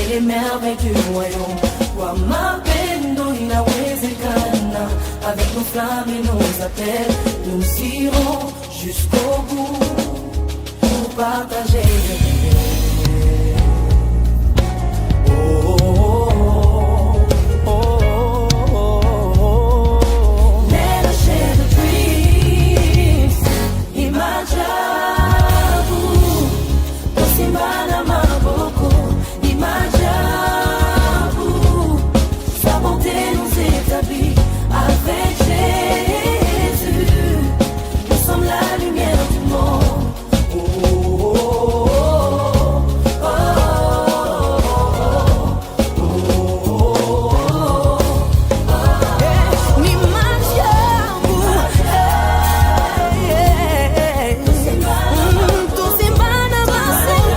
les merveilles du royaume. Kwa mapendo inawezekana, avec nos flammes et nos appels, nous irons jusqu'au bout pour partager le bien. Let us share the dreams. Imajabu, Osimbana Maboko. Imajabu, sa bonté nous établit avec Jésus. Nous sommes la lumière du monde. Oh, oh, oh, oh, oh, oh, oh, oh. Imajabu, Osimbana Maboko.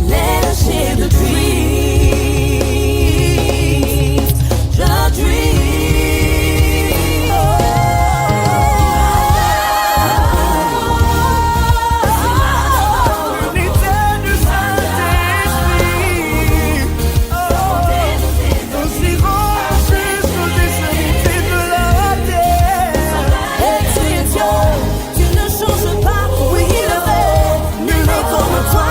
Let us share the dreams, the dreams. L'unité du Saint-Esprit. Nous irons jusqu'aux extrémités de la terre. Et tu es Dieu, tu ne changes pas, oui il est vrai, nul n'est comme toi.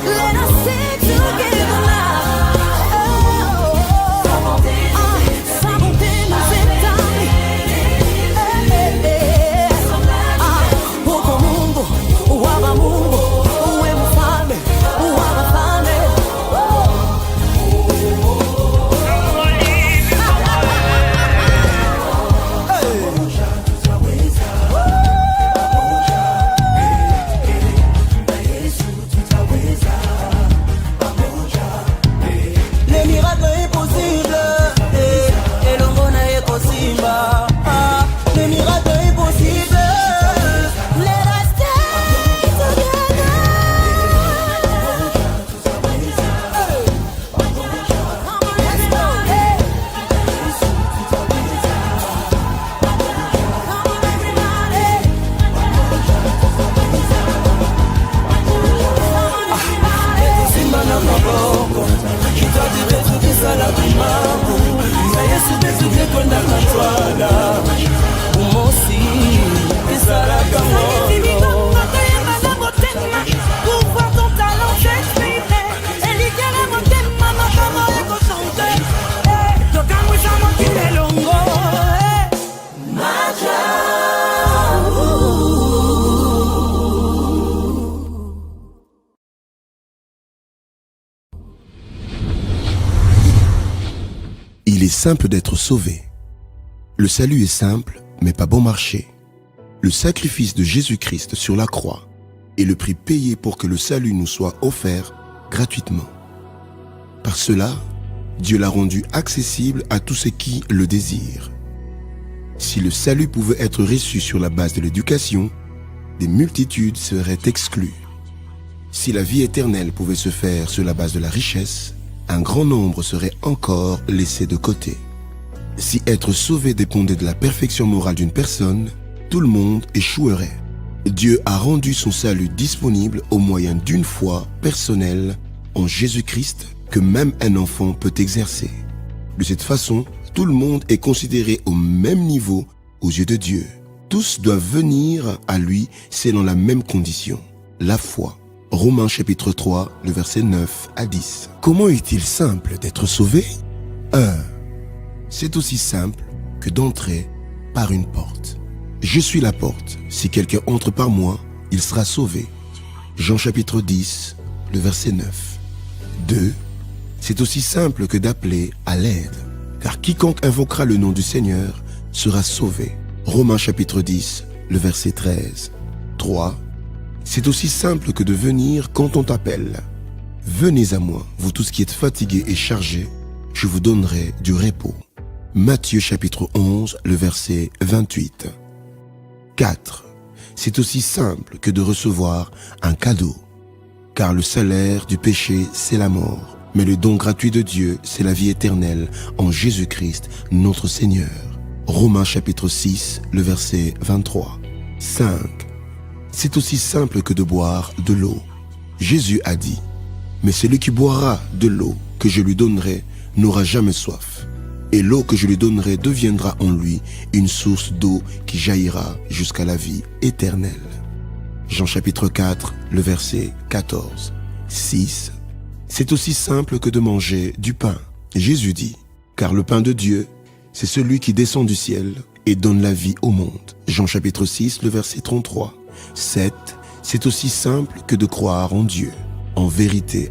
Let us sing together now. Sa bonté nous établit. Pouco mundo, o abamundo, o emufame, o abafame. Les miracles impossibles. Et l'ongona est possible. Les miracles impossibles. Let us stay together. Come on, let's go. Come on, everybody. Simba na maboko hitaji letu kisala kumambo na Yesu betu kekwenda katwala umosi kisala kamoyo. Pour voir ton talent s'exprimer, et libérer mon thème, maman, comment est chanter. Donc, à moi, ça m'a quitté longo. Il est simple d'être sauvé. Le salut est simple, mais pas bon marché. Le sacrifice de Jésus-Christ sur la croix est le prix payé pour que le salut nous soit offert gratuitement. Par cela, Dieu l'a rendu accessible à tous ceux qui le désirent. Si le salut pouvait être reçu sur la base de l'éducation, des multitudes seraient exclues. Si la vie éternelle pouvait se faire sur la base de la richesse, un grand nombre serait encore laissé de côté. Si être sauvé dépendait de la perfection morale d'une personne, tout le monde échouerait. Dieu a rendu son salut disponible au moyen d'une foi personnelle en Jésus-Christ que même un enfant peut exercer. De cette façon, tout le monde est considéré au même niveau aux yeux de Dieu. Tous doivent venir à lui selon la même condition, la foi. Romains chapitre 3, le verset 9 à 10. Comment est-il simple d'être sauvé? 1. C'est aussi simple que d'entrer par une porte. Je suis la porte. Si quelqu'un entre par moi, il sera sauvé. Jean chapitre 10, le verset 9. 2. C'est aussi simple que d'appeler à l'aide, car quiconque invoquera le nom du Seigneur sera sauvé. Romains chapitre 10, le verset 13. 3. C'est aussi simple que de venir quand on t'appelle. Venez à moi, vous tous qui êtes fatigués et chargés, je vous donnerai du repos. Matthieu chapitre 11, le verset 28. 4. C'est aussi simple que de recevoir un cadeau. Car le salaire du péché, c'est la mort. Mais le don gratuit de Dieu, c'est la vie éternelle en Jésus-Christ, notre Seigneur. Romains chapitre 6, le verset 23. 5. C'est aussi simple que de boire de l'eau. Jésus a dit, « Mais celui qui boira de l'eau que je lui donnerai n'aura jamais soif. Et l'eau que je lui donnerai deviendra en lui une source d'eau qui jaillira jusqu'à la vie éternelle. » Jean chapitre 4, le verset 14. 6. C'est aussi simple que de manger du pain. Jésus dit, « Car le pain de Dieu, c'est celui qui descend du ciel et donne la vie au monde. » Jean chapitre 6, le verset 33. 7. C'est aussi simple que de croire en Dieu. En vérité,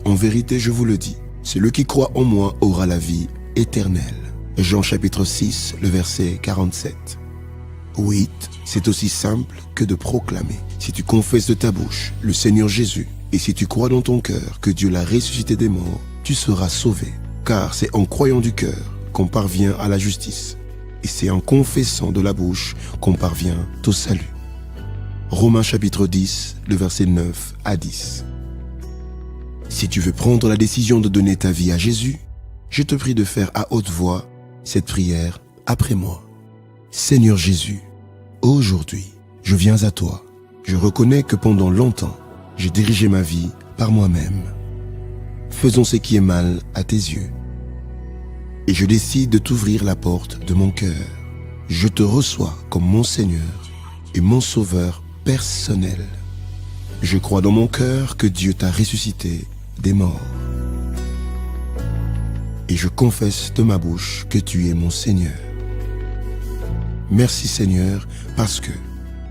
je vous le dis, celui qui croit en moi aura la vie éternelle. Jean chapitre 6, le verset 47. 8. C'est aussi simple que de proclamer. Si tu confesses de ta bouche le Seigneur Jésus, et si tu crois dans ton cœur que Dieu l'a ressuscité des morts, tu seras sauvé. Car c'est en croyant du cœur qu'on parvient à la justice. Et c'est en confessant de la bouche qu'on parvient au salut. Romains chapitre 10, le verset 9 à 10. Si tu veux prendre la décision de donner ta vie à Jésus, je te prie de faire à haute voix cette prière après moi. Seigneur Jésus, aujourd'hui, je viens à toi. Je reconnais que pendant longtemps, j'ai dirigé ma vie par moi-même. Faisons ce qui est mal à tes yeux. Et je décide de t'ouvrir la porte de mon cœur. Je te reçois comme mon Seigneur et mon Sauveur personnel. Je crois dans mon cœur que Dieu t'a ressuscité des morts. Et je confesse de ma bouche que tu es mon Seigneur. Merci Seigneur, parce que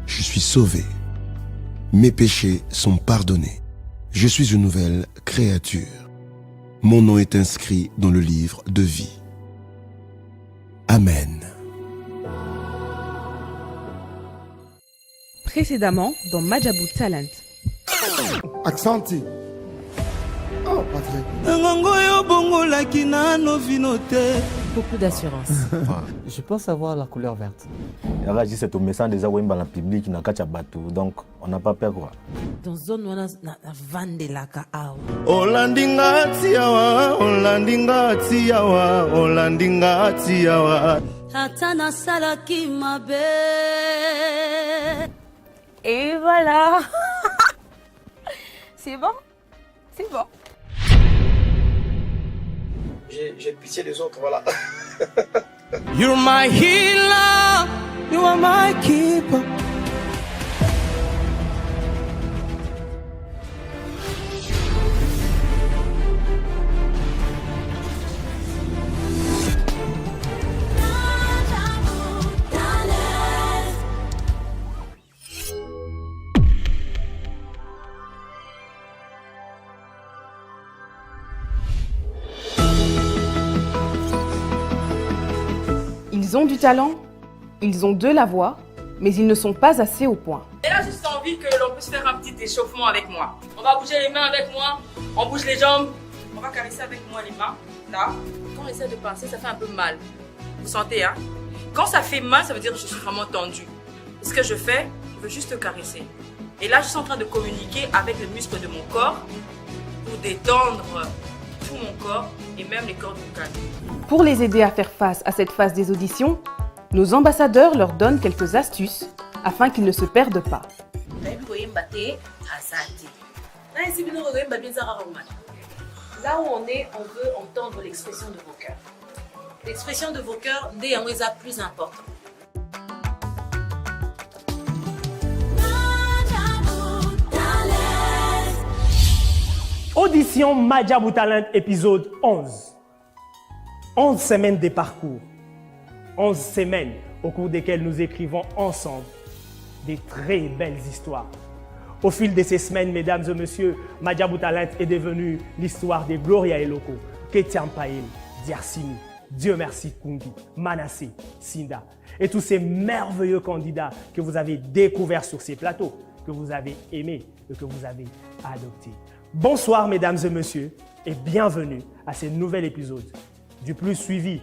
je suis sauvé. Mes péchés sont pardonnés. Je suis une nouvelle créature. Mon nom est inscrit dans le livre de vie. Amen. Précédemment dans Madjabou Talent. Accenti. Oh, Patrick. Beaucoup d'assurance. Je pense avoir la couleur verte. C'est au message déjà où dans le public n'a qu'à battre, donc on n'a pas peur quoi. Dans zone où on a vendé la kaao. Olandinga tiawa, Olandinga tiawa, Olandinga tiawa. Hatana salaki mabe. Et voilà. C'est bon. C'est bon. J'ai pitié des autres, voilà. You're my healer, you are my keeper. Ils ont du talent, ils ont de la voix, mais ils ne sont pas assez au point. Et là, juste envie que l'on puisse faire un petit échauffement avec moi. On va bouger les mains avec moi, on bouge les jambes, on va caresser avec moi les mains. Là, quand on essaie de pincer, ça fait un peu mal. Vous sentez, hein? Quand ça fait mal, ça veut dire que je suis vraiment tendue. Ce que je fais, je veux juste te caresser. Et là, je suis en train de communiquer avec les muscles de mon corps pour détendre tout mon corps et même les cordes vocales. Pour les aider à faire face à cette phase des auditions, nos ambassadeurs leur donnent quelques astuces afin qu'ils ne se perdent pas. Là où on est, on veut entendre l'expression de vos cœurs. L'expression de vos cœurs, dès un résa plus important. Audition Madjabou Talent épisode 11. 11 semaines de parcours. 11 semaines au cours desquelles nous écrivons ensemble des très belles histoires. Au fil de ces semaines, mesdames et messieurs, Madjabou Talent est devenu l'histoire de Gloria Eloko, Ketiam Païl, Diarsini, Dieu merci Kungi, Manassé, Sinda et tous ces merveilleux candidats que vous avez découverts sur ces plateaux, que vous avez aimés et que vous avez adoptés. Bonsoir mesdames et messieurs et bienvenue à ce nouvel épisode du plus suivi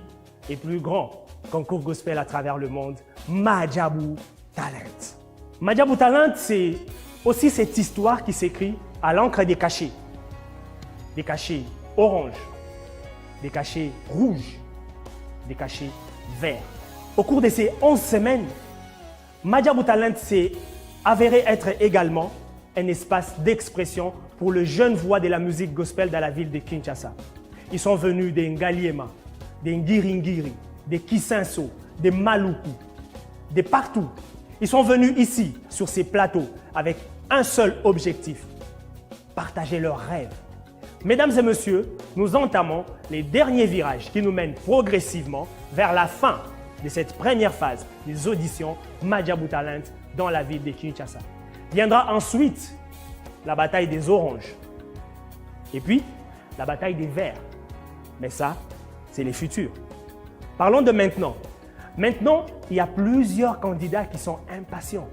et plus grand concours gospel à travers le monde, Madjabou Talent. Madjabou Talent, c'est aussi cette histoire qui s'écrit à l'encre des cachets orange, des cachets rouges, des cachets verts. Au cours de ces 11 semaines, Madjabou Talent s'est avéré être également un espace d'expression pour les jeunes voix de la musique gospel dans la ville de Kinshasa. Ils sont venus des Ngaliema, des Ngiringiri, des Kisenso, des Maluku, de partout. Ils sont venus ici, sur ces plateaux, avec un seul objectif, partager leurs rêves. Mesdames et messieurs, nous entamons les derniers virages qui nous mènent progressivement vers la fin de cette première phase des auditions Madjabou Talent dans la ville de Kinshasa. Viendra ensuite la bataille des oranges et puis la bataille des verts. Mais ça, c'est les futurs. Parlons de maintenant. Maintenant, il y a plusieurs candidats qui sont impatients.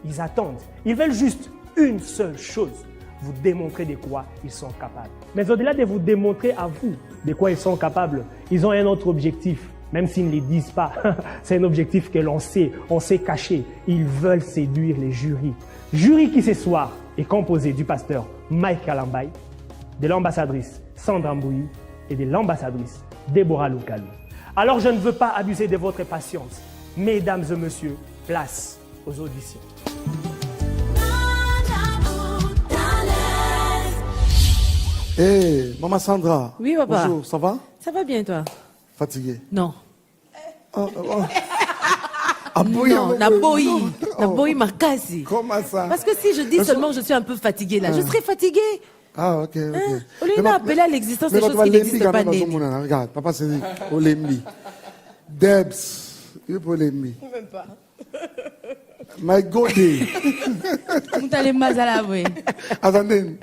Ils attendent. Ils veulent juste une seule chose, vous démontrer de quoi ils sont capables. Mais au-delà de vous démontrer à vous de quoi ils sont capables, ils ont un autre objectif, même s'ils ne le disent pas. C'est un objectif que l'on sait, on sait cacher. Ils veulent séduire les jurys. Jury qui ce soir est composé du pasteur Mike Kalambay, de l'ambassadrice Sandra Mbouyi et de l'ambassadrice Déborah Lukalu. Alors je ne veux pas abuser de votre patience. Mesdames et messieurs, place aux auditions. Hey, maman Sandra. Oui, papa. Bonjour, ça va? Ça va bien, toi? Fatigué? Non. Oh. Non, Naboyi Makasi. Comment ça? Parce que si je dis seulement je suis un peu fatiguée là, je serai fatiguée. Ah, ok. Au lieu d'appeler à l'existence des choses qui n'existent pas. Regarde, papa s'est dit, Olembi. Debs, il est Olembi. Même pas. My God. Attendez.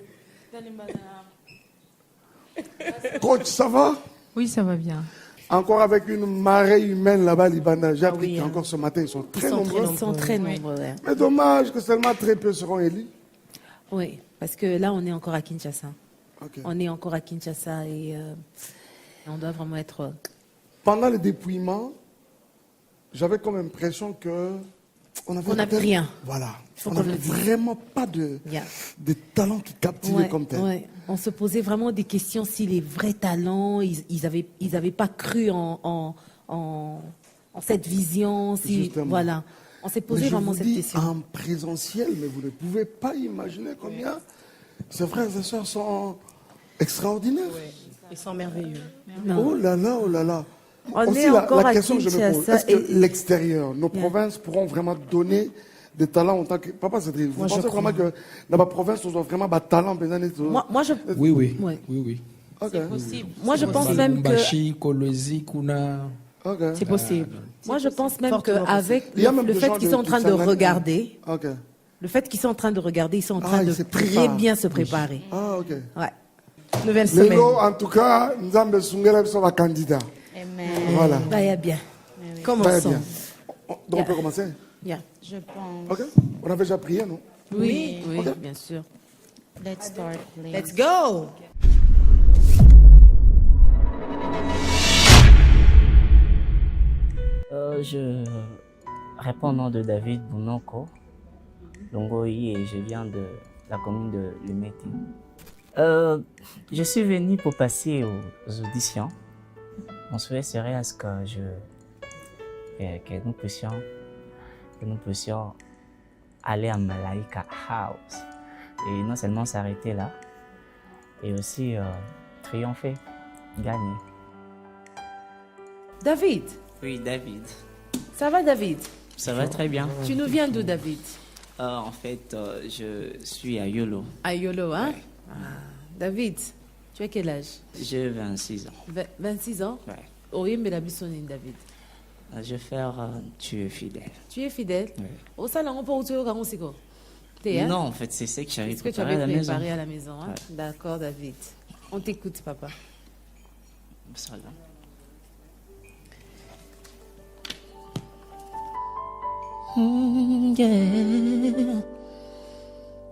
Coach, ça va? Oui, ça va bien. Encore avec une marée humaine là-bas, Libana. J'ai appris qu'encore ce matin, ils sont très nombreux. Ils sont très nombreux. Ouais. Mais dommage que seulement très peu seront élus. Oui, parce que là, on est encore à Kinshasa. Okay. On est encore à Kinshasa et on doit vraiment être... Pendant le dépouillement, j'avais comme impression que... On n'avait rien. Voilà. On n'avait vraiment pas de talents qui captivaient comme tel. Ouais. On se posait vraiment des questions si les vrais talents, ils avaient pas cru en cette vision. Si, voilà. On s'est posé vraiment cette question. En présentiel, mais vous ne pouvez pas imaginer combien ces frères et sœurs sont extraordinaires. Oui. Ils sont merveilleux. Oh là là, oh là là. On aussi, est encore la question à que je me pose, est-ce que l'extérieur, nos provinces pourront vraiment donner des talents en tant que... Papa, c'est vous pensez vraiment que dans ma province, on a vraiment des talents? Moi, je... Oui. Okay. C'est possible. Moi, je pense même que... C'est possible. Moi, je pense même qu'avec le fait qu'ils sont en train de regarder, le fait qu'ils sont en train de regarder, ils sont en train de très bien se préparer. Ah, ok. Ouais. Nouvelle semaine. En tout cas, nous sommes candidats. Voilà. Va y bien. Commençons. Donc on peut commencer? Je pense. Ok. On avait déjà prié, non? Oui, bien sûr. Let's start, please. Let's go. Je réponds au nom de David Bounoko Longoyi et je viens de la commune de Limete. Je suis venu pour passer aux auditions. Mon souhait serait à ce que nous puissions aller à Malaika House et non seulement s'arrêter là, et aussi triompher, gagner. David. Oui, David. Ça va, David? Ça va très bien. Tu nous viens d'où, David? En fait, je suis à Yolo. À Yolo, hein? Ouais. David, tu as quel âge? J'ai 26 ans. 26 ans? Ouais. Oui, mais la Bissonine, David. Je vais faire tu es fidèle. Tu es fidèle? Oui. Au salon, on peut où tu es au Non, en fait, c'est ça que j'avais préparé à la maison. Hein? Ouais. D'accord, David. On t'écoute, papa. Yeah.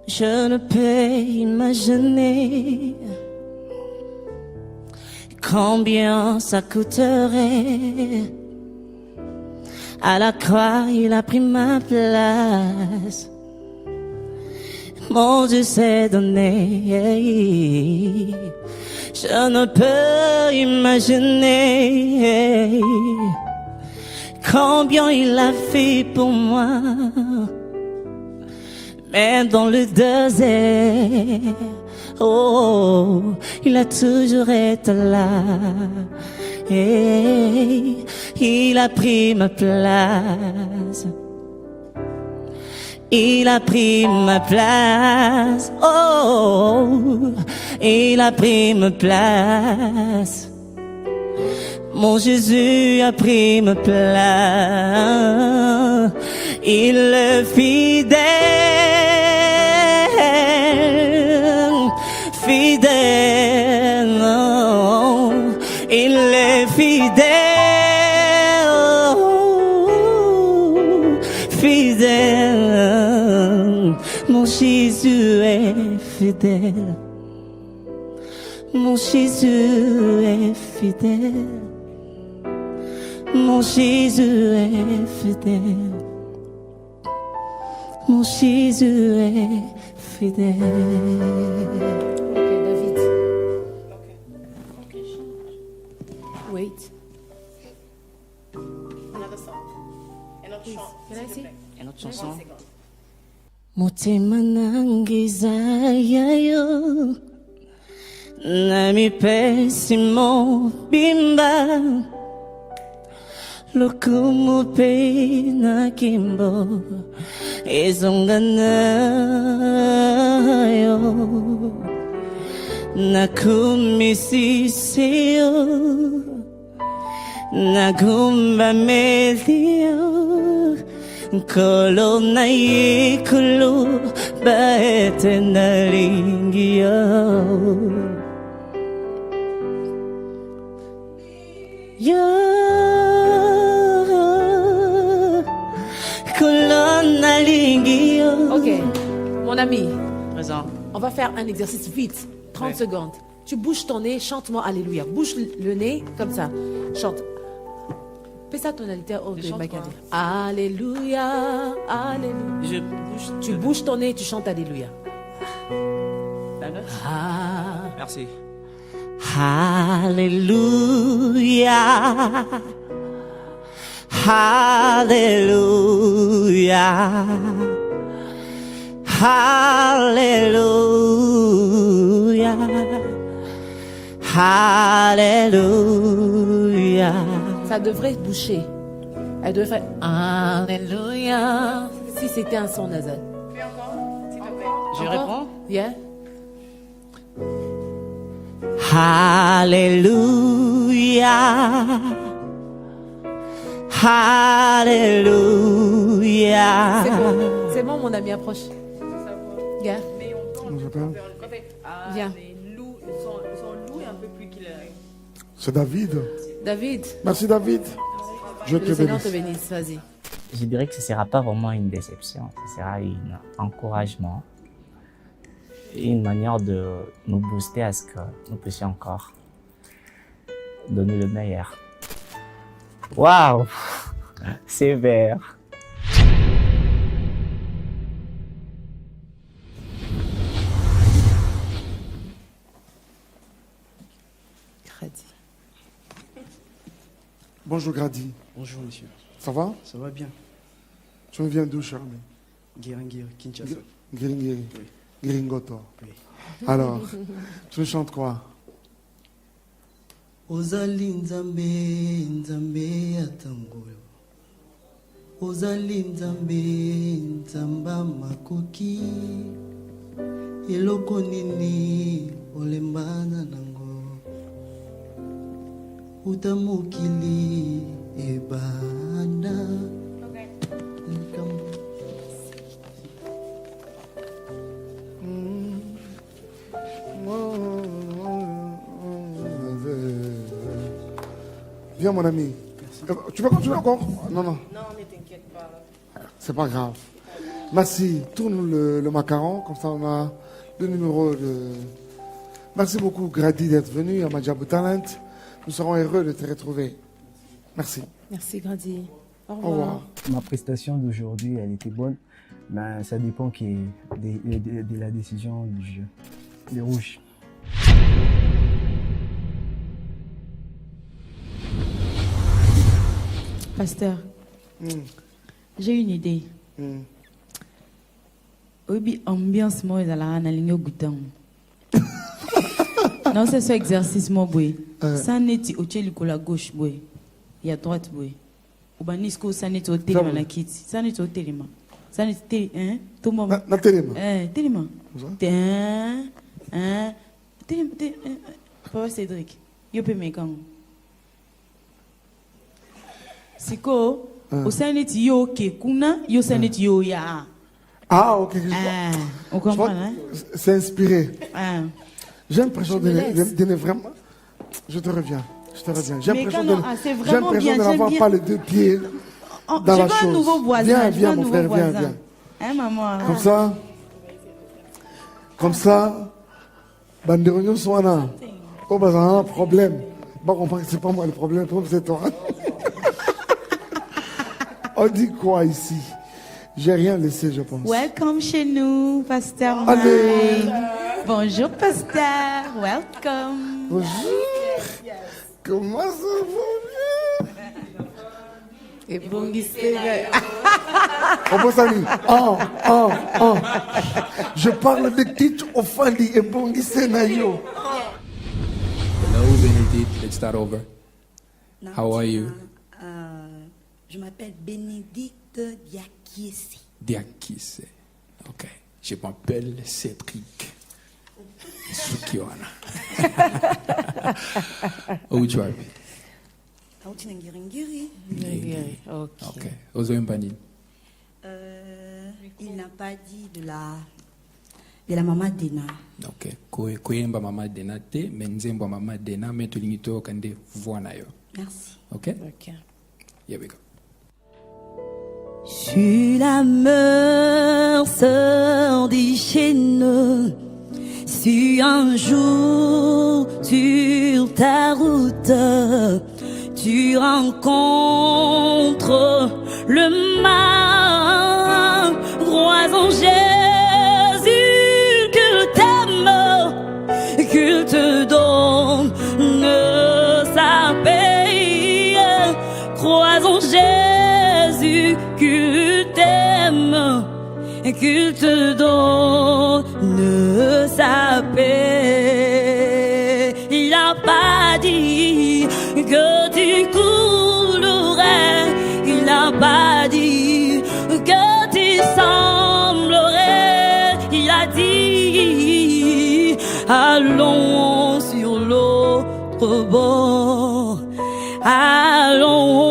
Je ne peux imaginer combien ça coûterait. À la croix, il a pris ma place. Mon Dieu s'est donné. Je ne peux imaginer combien il a fait pour moi. Même dans le désert, oh, il a toujours été là. Et il a pris ma place. Il a pris ma place. Oh, il a pris ma place. Mon Jésus a pris ma place. Il est fidèle, fidèle. Oh, il est fidèle, oh, fidèle. Mon Jésus est fidèle. Mon Jésus est fidèle. Mon Jésus est fidèle. Mon Jésus est fidèle. Ok, David. Wait. Another song. Un autre chant. Can I see? Une autre chanson. Motema nangizayo nami pesimo bimba lokumu pe na kimbo ezonganayo nakumisisio nagumba melio kolo na ikulu baete naringio yo kolo naringio. Ok, mon ami. Présent. On va faire un exercice vite, 30 secondes. Tu bouges ton nez, chante-moi Alléluia. Bouge le nez comme ça. Chante. Fais ça tonalité haute de Macadie. Alléluia, Alléluia. Tu bouges ton nez, tu chantes Alléluia. Ah. Merci. Alléluia. Alléluia. Alléluia. Alléluia. Ça devrait boucher. Elle devrait faire Alléluia. Si c'était un son nasal. Puis encore, s'il te plaît. Je réponds? Yeah. Alléluia. Alléluia. C'est bon, mon ami, approche. Yeah. Mais on peut Viens. son loup est un peu plus qu'il est. C'est David. David. Merci David. Je Le te Seigneur bénisse. te bénisse, vas-y. Je dirais que ce ne sera pas vraiment une déception, ce sera un encouragement, une manière de nous booster à ce que nous puissions encore donner le meilleur. Waouh, sévère. Grady. Bonjour Grady. Bonjour monsieur. Ça va? Ça va bien. Tu viens d'où, Charlie? Guéringui, Kinshasa. Guéringui. Oui. Guéringoto. Oui. Alors, tu chantes quoi? Ozali nzambe, nzambe atangolo. Ozali nzambe, nzamba makoki. Eloko nini olembana nango. Uta mokili ebanda. Viens mon ami. Tu peux continuer encore? Non, non. Non, ne t'inquiète pas. C'est pas grave. Merci. Tourne le macaron, comme ça on a le numéro de... Merci beaucoup Grady d'être venu à Madjabou Talent. Nous serons heureux de te retrouver. Merci. Merci Grady. Au Au revoir. revoir. Ma prestation d'aujourd'hui, elle était bonne, mais ça dépend de la décision du jeu. Les rouges. Pasteur, j'ai une idée. Oui, ambiance moi dans la ligne goûtant. Non, c'est ce exercice moi boy. Ça n'est au la gauche boy. Il y a droite boy. Au banisco ça n'est au téléma la kit. Ça n'est au téléma. Ça n'est hein tout moment. Na téléma. Téléma. Téléma. Papa Cédric. Yo pe mekan. Siko, au saneti yo ke kuna, yo saneti yo ya. Ah, ok. On comprend, hein? C'est inspiré. J'ai l'impression de vraiment... Je te reviens. J'ai l'impression de n'avoir pas les deux pieds dans la chose. Je veux un nouveau voisin. Viens, mon frère, viens. Hein, maman? Comme ça, bande de réunions sont là. Oh, bah, ça a un problème. Bah, on comprend que c'est pas moi le problème c'est toi. On dit quoi ici? J'ai rien laissé, je pense. Welcome chez nous, Pasteur Mike. Allez. Bonjour, Pasteur. Welcome. Bonjour. Comment ça va? Et bon, lycée. Je parle de titre offandi et bon lycée nayo. Hello, Benedict. Let's start over. How are you? Je m'appelle Bénédicte Diakisse. Diakisse. Ok. Je m'appelle Cédric. Sukiwana. Où tu habites? Auti Ngiringiri. Ok. Ozoembani. Il n'a pas dit de la maman Dena. Ok. Koyemba maman Dena te, menzemba maman Dena, mais tu limito kande voix yo. Merci. Ok? Here we go. Je suis la meilleure sœur des chaînes. Si un jour sur ta route tu rencontres le mal, crois en Jésus qu'il t'aime, qu'il te donne sa paix. Crois en Jésus qu'il t'aime et qu'il te donne sa paix. Il n'a pas dit que tu coulerais, il n'a pas dit que tu semblerais, il a dit allons sur l'autre bord, allons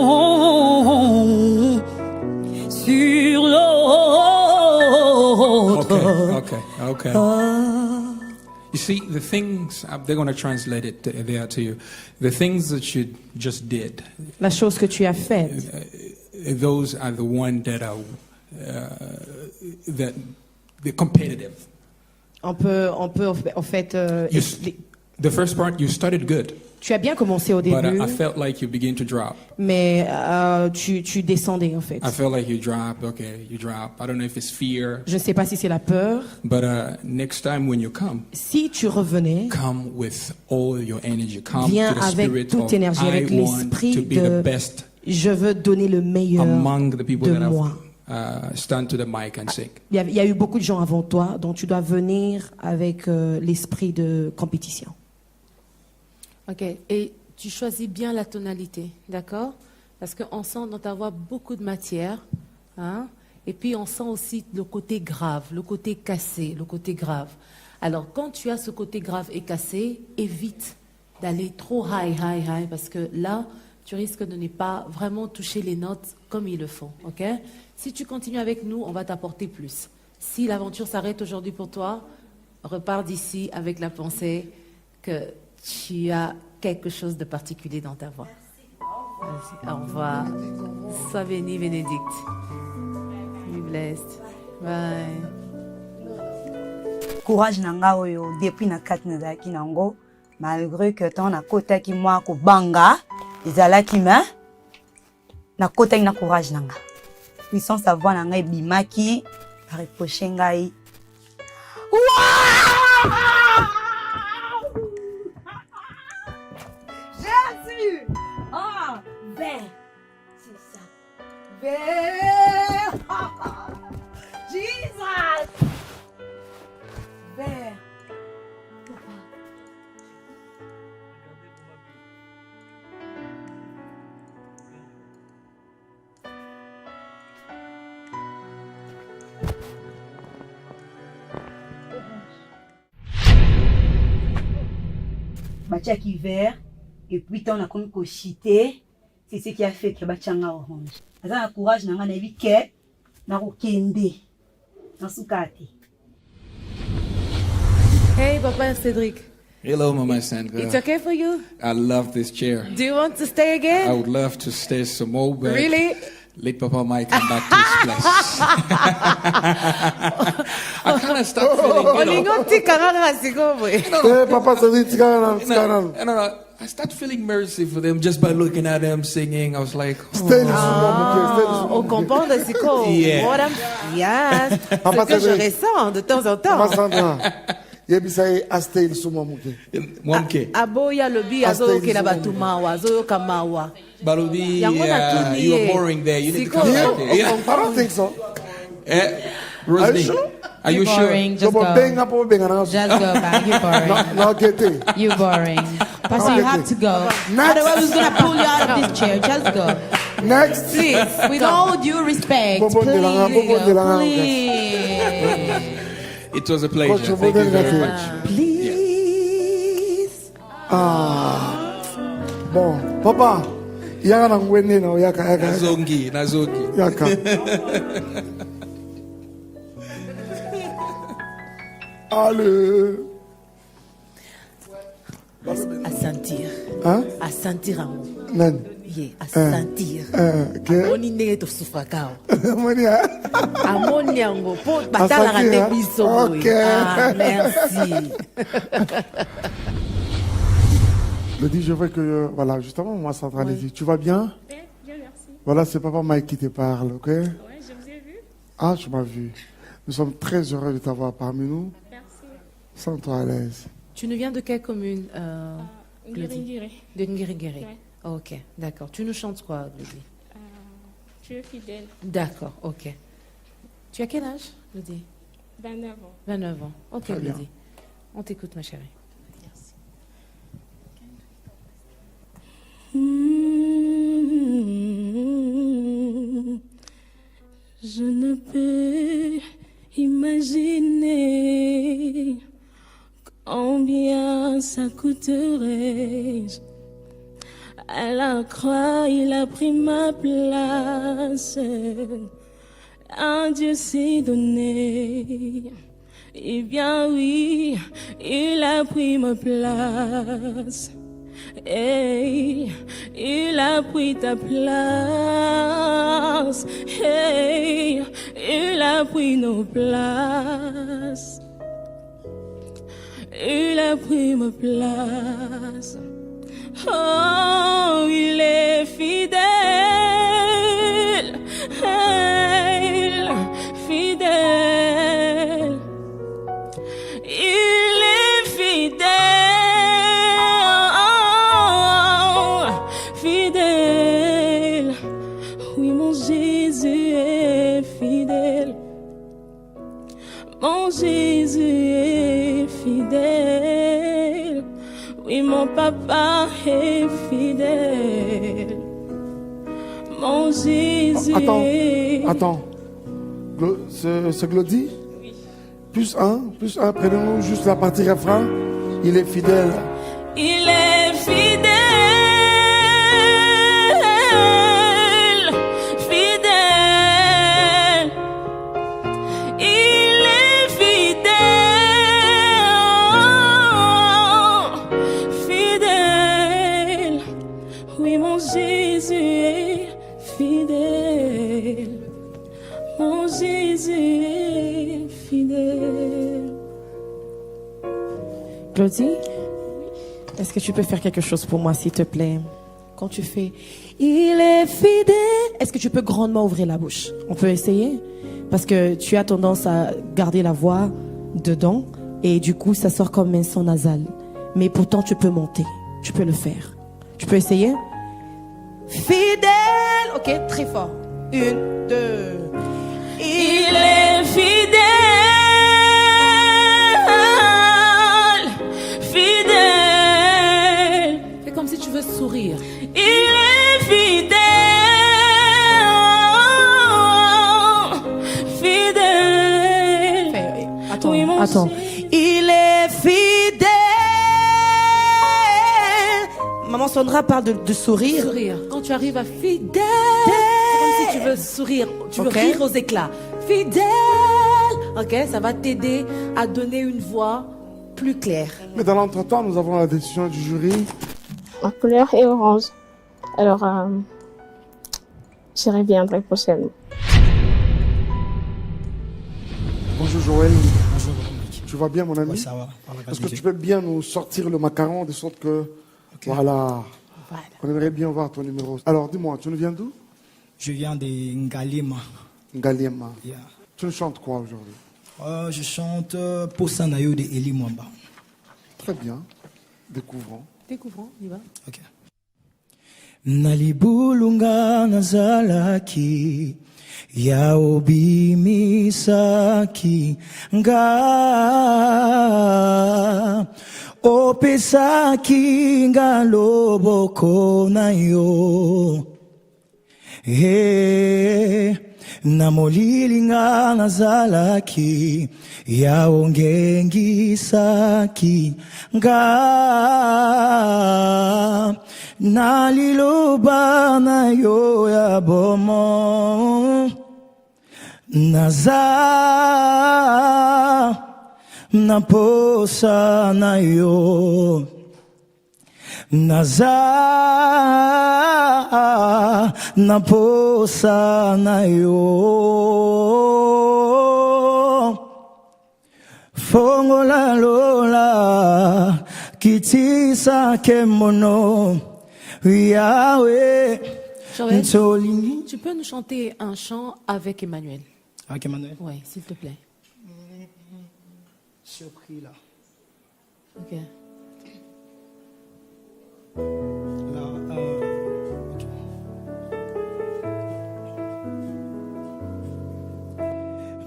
sur l'autre. Okay. You see, the things, they're going to translate it there to you. The things that you just did. La chose que tu as faite. Those are the ones that are that they're competitive. On peut en fait. The first part, you started good. Tu as bien commencé au début. But I felt like you begin to drop. Mais tu descendais en fait. I felt like you drop. Okay, you drop. I don't know if it's fear. Je ne sais pas si c'est la peur. But next time when you come, si tu revenais, come with all your energy. Come viens to the avec spirit toute énergie, of, avec l'esprit de je veux donner le meilleur de moi. Stand to the mic and sing. Il y a eu beaucoup de gens avant toi, donc tu dois venir avec l'esprit de compétition. Ok, et tu choisis bien la tonalité, d'accord? Parce qu'on sent dans ta voix beaucoup de matière, hein? Et puis on sent aussi le côté grave, le côté cassé, le côté grave. Alors quand tu as ce côté grave et cassé, évite d'aller trop high, parce que là, tu risques de ne pas vraiment toucher les notes comme il le faut, ok? Si tu continues avec nous, on va t'apporter plus. Si l'aventure s'arrête aujourd'hui pour toi, repars d'ici avec la pensée que tu as quelque chose de particulier dans ta voix. Merci. Au revoir. Sois béni, Bénédicte. blessed. Bye. Courage nanga oyo depuis na 4 nazaki nango malgré que tant na kota ki moi ko banga ezalaki ma na kota na courage nanga puissance avoir nanga ebimaki reprocher ngai Jésus ah ben c'est ça ben Jesus ben Batiaki vert et puis on a comme cochité, c'est ce qui a fait que batianga orange. Aza na courage nanga na bike na kokende na sukati. Hey, Papa Cedric. Hello, Mama Sandra. It's okay for you? I love this chair. Do you want to stay again? I would love to stay some more, but Really? let Papa might come back to his place. I kind of start feeling, Papa Cedric, I start feeling mercy for them just by looking at them singing. I was like, On comprend de ce qu'on... Yeah. Yes. Ce que je ressens de temps en temps. Papa Sandra, yebisaye astay suma muke. Mwamke. Aboya lobi azo ke na batumawa, azo kamawa. Balobi, you are boring there. You need to come back there. I don't think so. Rosny, are you sure? Boring, just go. Just go back, you're boring. No, get it. You're boring. Pastor, you have to go. Otherwise, we're going to pull you out of this chair. Just go. Next. Please, with all due respect, please. It was a pleasure. Thank you very much. Please. Bon, Papa, yaka na ngwene na yaka. Nazongi. Yaka. Allez. À sentir. Hein? À sentir amour. Nan. Yeah, à sentir. Amoni ndenge tosufa kao. Amoni yango po batala rande biso. Okay. Ah, merci. Le dit, je veux que, voilà, justement, moi, Sandra, allez-y. Tu vas bien? Bien, merci. Voilà, c'est Papa Mike qui te parle, ok? Ouais, je vous ai vu. Ah, tu m'as vu. Nous sommes très heureux de t'avoir parmi nous. Merci. Sens-toi à l'aise. Tu nous viens de quelle commune, Nguringiri. De Nguringiri. Ouais. Ok, d'accord. Tu nous chantes quoi, Glody? Tu es fidèle. D'accord, ok. Tu as quel âge, Glody? 29 ans. 29 ans. Ok, Très bien. Glody. On t'écoute, ma chérie. Je ne peux imaginer combien ça coûterait. À la croix, il a pris ma place. Un Dieu s'est donné. Eh bien oui, il a pris ma place. Hey, il a pris ta place. Hey, il a pris nos places. Il a pris ma place. Oh, il est fidèle. Hey, fidèle. Il est fidèle. Fidèle. Oui, mon Jésus est fidèle. Mon Jésus est fidèle. Oui, mon papa est fidèle. Mon Jésus est... Attends. C'est Glody? Oui. Plus un. Prenons juste la partie refrain. Il est fidèle. Il est fidèle. Fidèle. Il est fidèle. Fidèle. Oui, mon Jésus est fidèle. Mon Jésus est fidèle. Claudie, est-ce que tu peux faire quelque chose pour moi, s'il te plaît? Quand tu fais « Il est fidèle », est-ce que tu peux grandement ouvrir la bouche? On peut essayer? Parce que tu as tendance à garder la voix dedans et du coup, ça sort comme un son nasal. Mais pourtant, tu peux monter. Tu peux le faire. Tu peux essayer? Fidèle. Ok, très fort. 1, 2. Il est fidèle, fidèle. Fais comme si tu veux sourire. Il est fidèle, fidèle. Attends, Oui, mon attends. Il est fidèle. Maman Sondra parle de sourire. Sourire. Quand tu arrives à fidèle, c'est comme si tu veux sourire, tu veux rire aux éclats. Fidèle. Ok, ça va t'aider à donner une voix plus claire. Mais dans l'entretemps, nous avons la décision du jury. Ma couleur est orange. Alors, j'y reviendrai prochainement. Bonjour Joël. Bonjour. Tu vas bien mon ami? Oui, ça va. Est-ce que tu peux bien nous sortir le macaron de sorte que... Voilà. On aimerait bien voir ton numéro. Alors dis-moi, tu nous viens d'où? Je viens de Ngalema. Ngalema. Yeah. Tu nous chantes quoi aujourd'hui? Je chante Posanayo de Eli Mwamba. Très bien. Découvrons. Découvrons, on y va. Ok. Nalibulunga nazalaki yaobimisaki nga opesaki nga loboko na yo na molili nga nazalaki yaongengisaki nga naliloba na yo ya bomo naza na posa na yo naza na posa na yo fongola lola kitisa kemono Yahweh. Joël, tu peux nous chanter un chant avec Emmanuel? Avec Emmanuel? Oui, s'il te plaît. Surpris là. Ok.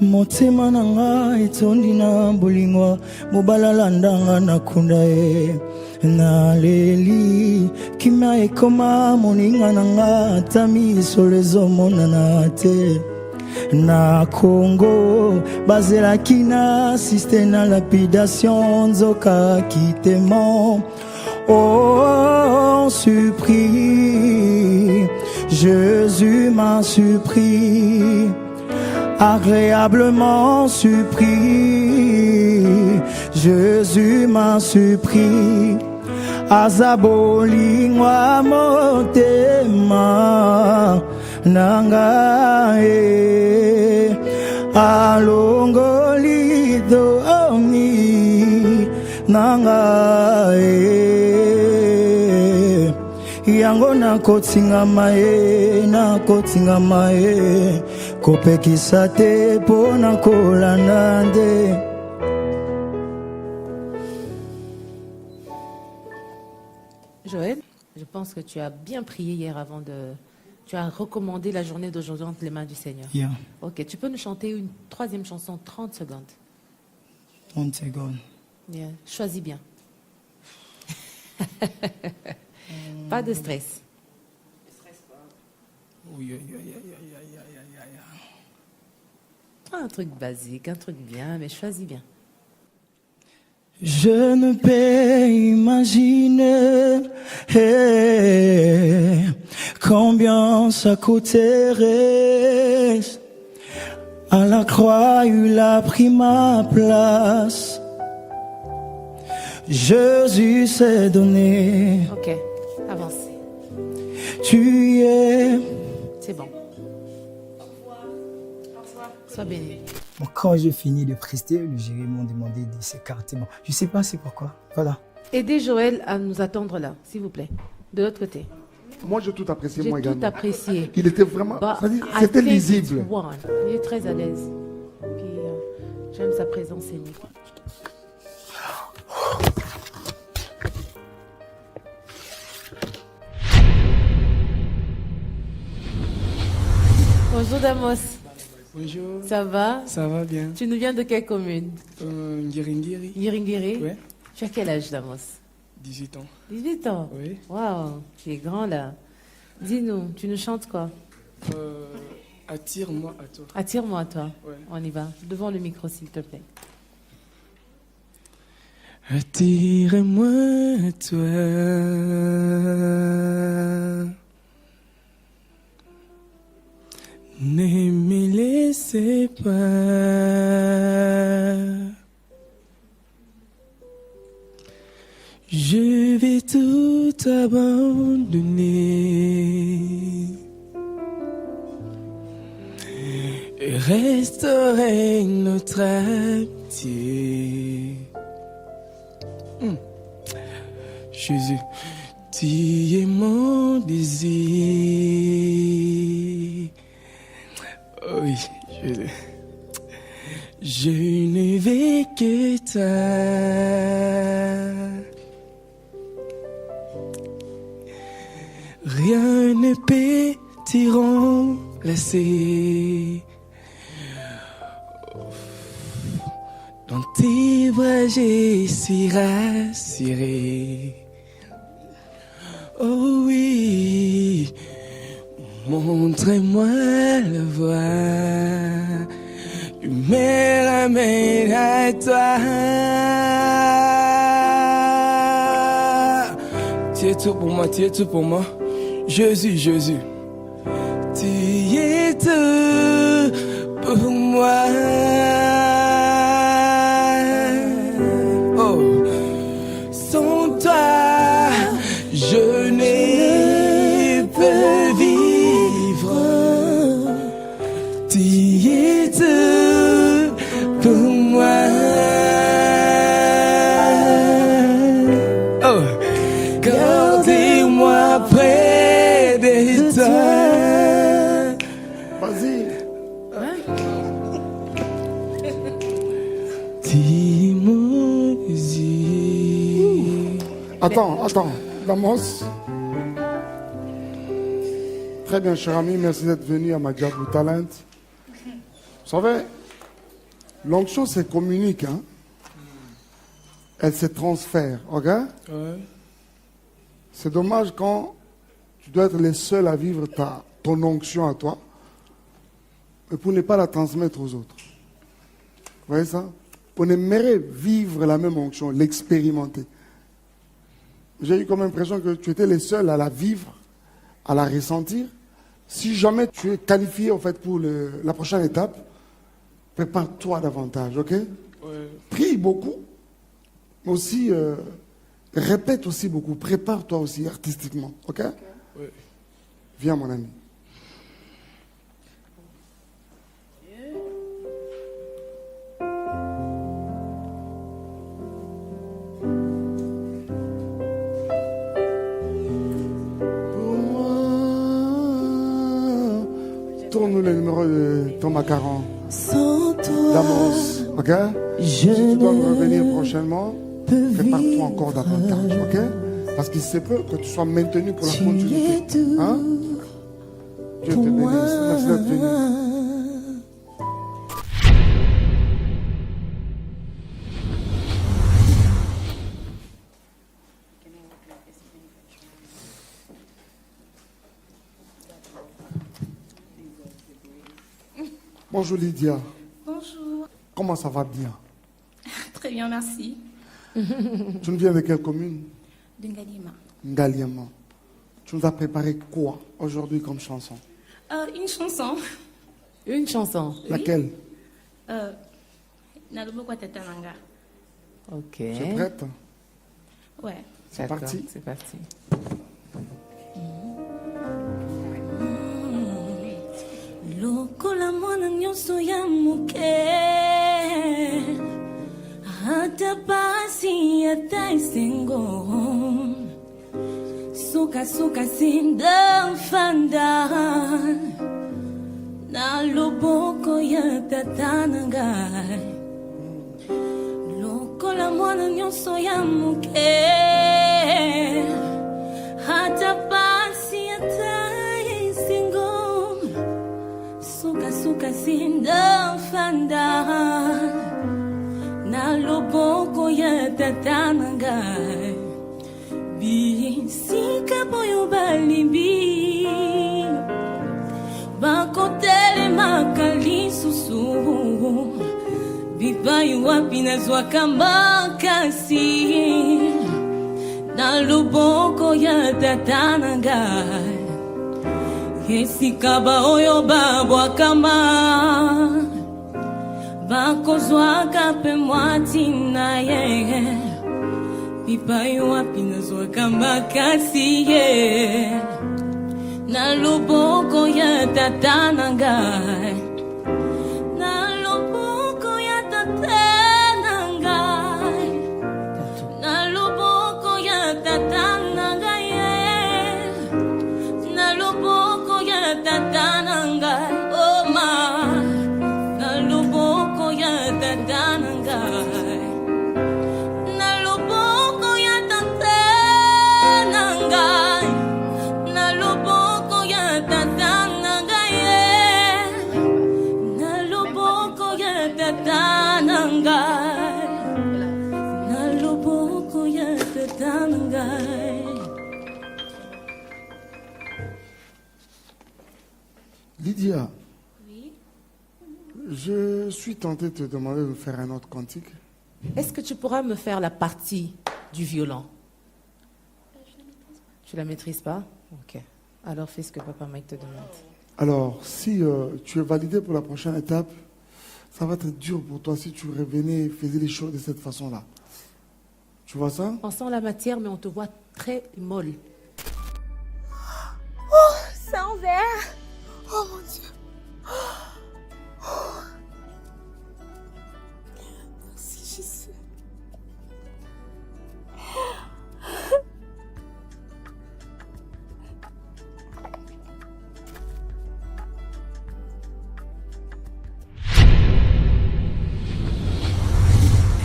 Motema nanga etondi na bolingwa mobalala ndanga nakunda ye naleli kimia ekoma moninga nanga ata misolo ezomonana te na Congo bazelaki na asiste na lapidation nzoka kitemo oh surpris Jésus m'a surpris agréablement surpris Jésus m'a surpris azabolingwa motema nangae alongoli doni nangae yango nakotingama ye kopekisa te mpo nakolanda nde. Joël, je pense que tu as bien prié hier avant de... Tu as recommandé la journée d'aujourd'hui entre les mains du Seigneur. Yeah. Ok, tu peux nous chanter une troisième chanson, 30 secondes. 30 secondes. Yeah. Choisis bien. Pas de stress. Un truc basique, un truc bien, mais choisis bien. Je ne peux imaginer combien ça coûterait. À la croix, il a pris ma place. Jésus s'est donné. Ok, avance. Tu es. C'est bon. Sois béni. Bon, quand j'ai fini de prester, le géré m'ont demandé de s'écarter. Bon, je ne sais pas c'est pourquoi. Voilà. Aidez Joël à nous attendre là, s'il vous plaît. De l'autre côté. Moi, j'ai tout apprécié, moi J'ai tout également. apprécié. Il était vraiment... Bah, c'est-à-dire, I c'était think lisible. it's one. Il est très à l'aise. Puis j'aime sa présence scénique. Bonjour Damos. Bonjour. Ça va? Ça va bien. Tu nous viens de quelle commune? Ngiringiri. Ngiringiri? Oui. Tu as quel âge Damos? 18 ans. 18 ans? Oui. Waouh, tu es grand là. Dis-nous, tu nous chantes quoi? Attire-moi à toi. Attire-moi à toi. Ouais. On y va. Devant le micro s'il te plaît. Attire-moi à toi. Ne me laissez pas. Je vais tout abandonner et restaurer notre amitié. Jésus, tu es mon désir. Oh oui, je ne vais que toi. Rien ne peut t'y remplacer. Dans tes bras, je suis rassuré. Oh oui, montre-moi la voie. Tu me ramènes à toi. Tu es tout pour moi, tu es tout pour moi. Jésus, Jésus, tu es tout pour moi. Oh, sans toi, je ne peux vivre. Tu es tout pour moi. Oh, gardez-moi près de toi. Vas-y. Attends, Damos. Très bien, cher ami, merci d'être venu à Madjabou Talent. Vous savez, l'onction se communique, hein? Elle se transfère, ok? Ouais. C'est dommage quand tu dois être le seul à vivre ton onction à toi, mais pour ne pas la transmettre aux autres. Vous voyez ça? On aimerait vivre la même onction, l'expérimenter. J'ai eu comme impression que tu étais le seul à la vivre, à la ressentir. Si jamais tu es qualifié en fait, pour la prochaine étape, prépare-toi davantage, ok? Ouais. Prie beaucoup, mais aussi répète aussi beaucoup. Prépare-toi aussi artistiquement, ok? Ouais. Viens mon ami. Tourne-nous le numéro de ton macaron. D'Amos, ok? Si tu dois revenir prochainement, prépare-toi encore davantage, ok? Parce qu'il se peut que tu sois maintenu pour la continuité. Hein? Dieu te bénisse. Merci d'être venu. Bonjour Lydia. Bonjour. Comment ça va bien? Très bien, merci. Tu nous viens de quelle commune? De Ngaliema. Ngaliema. Tu nous as préparé quoi aujourd'hui comme chanson? Une chanson. Une chanson. Laquelle? Naloboko Tatananga. Ok. Tu es prête? Ouais. C'est parti. C'est parti. lokola mwana nyonso ya moke ata pasi ata esengo sukasuka sindafanda na loboko ya tata na ngai lokola mwana nyonso ya moke ata pasi ata esengo sukasuka sindafanda na loboko ya tata na ngai bisika boyo balimbi bakotelemaka lisusu bipai wapi nazwaka makasi na loboko ya tata na ngai esika baoyo babwakama bakozwaka mpe mwati na ye bipai wapi nazwaka makasi ye na loboko ya tata na ngai na loboko ya tata na ngai na loboko ya tata na ngai na loboko ya tata na ngai oh ma na loboko ya tata na ngai na loboko ya tata na ngai na loboko ya tata na ngai na loboko ya tata na ngai na loboko ya tata na ngai. Lydia, oui? Je suis tenté de te demander de faire un autre cantique. Est-ce que tu pourras me faire la partie du violon? Tu la maîtrises pas? Ok. Alors fais ce que Papa Mike te demande. Alors, si tu es validé pour la prochaine étape, ça va être dur pour toi si tu revenais et faisais les choses de cette façon-là. Tu vois ça? On sent la matière, mais on te voit très molle. Oh, sans verre. Oh mon Dieu. Oh. Merci Jésus.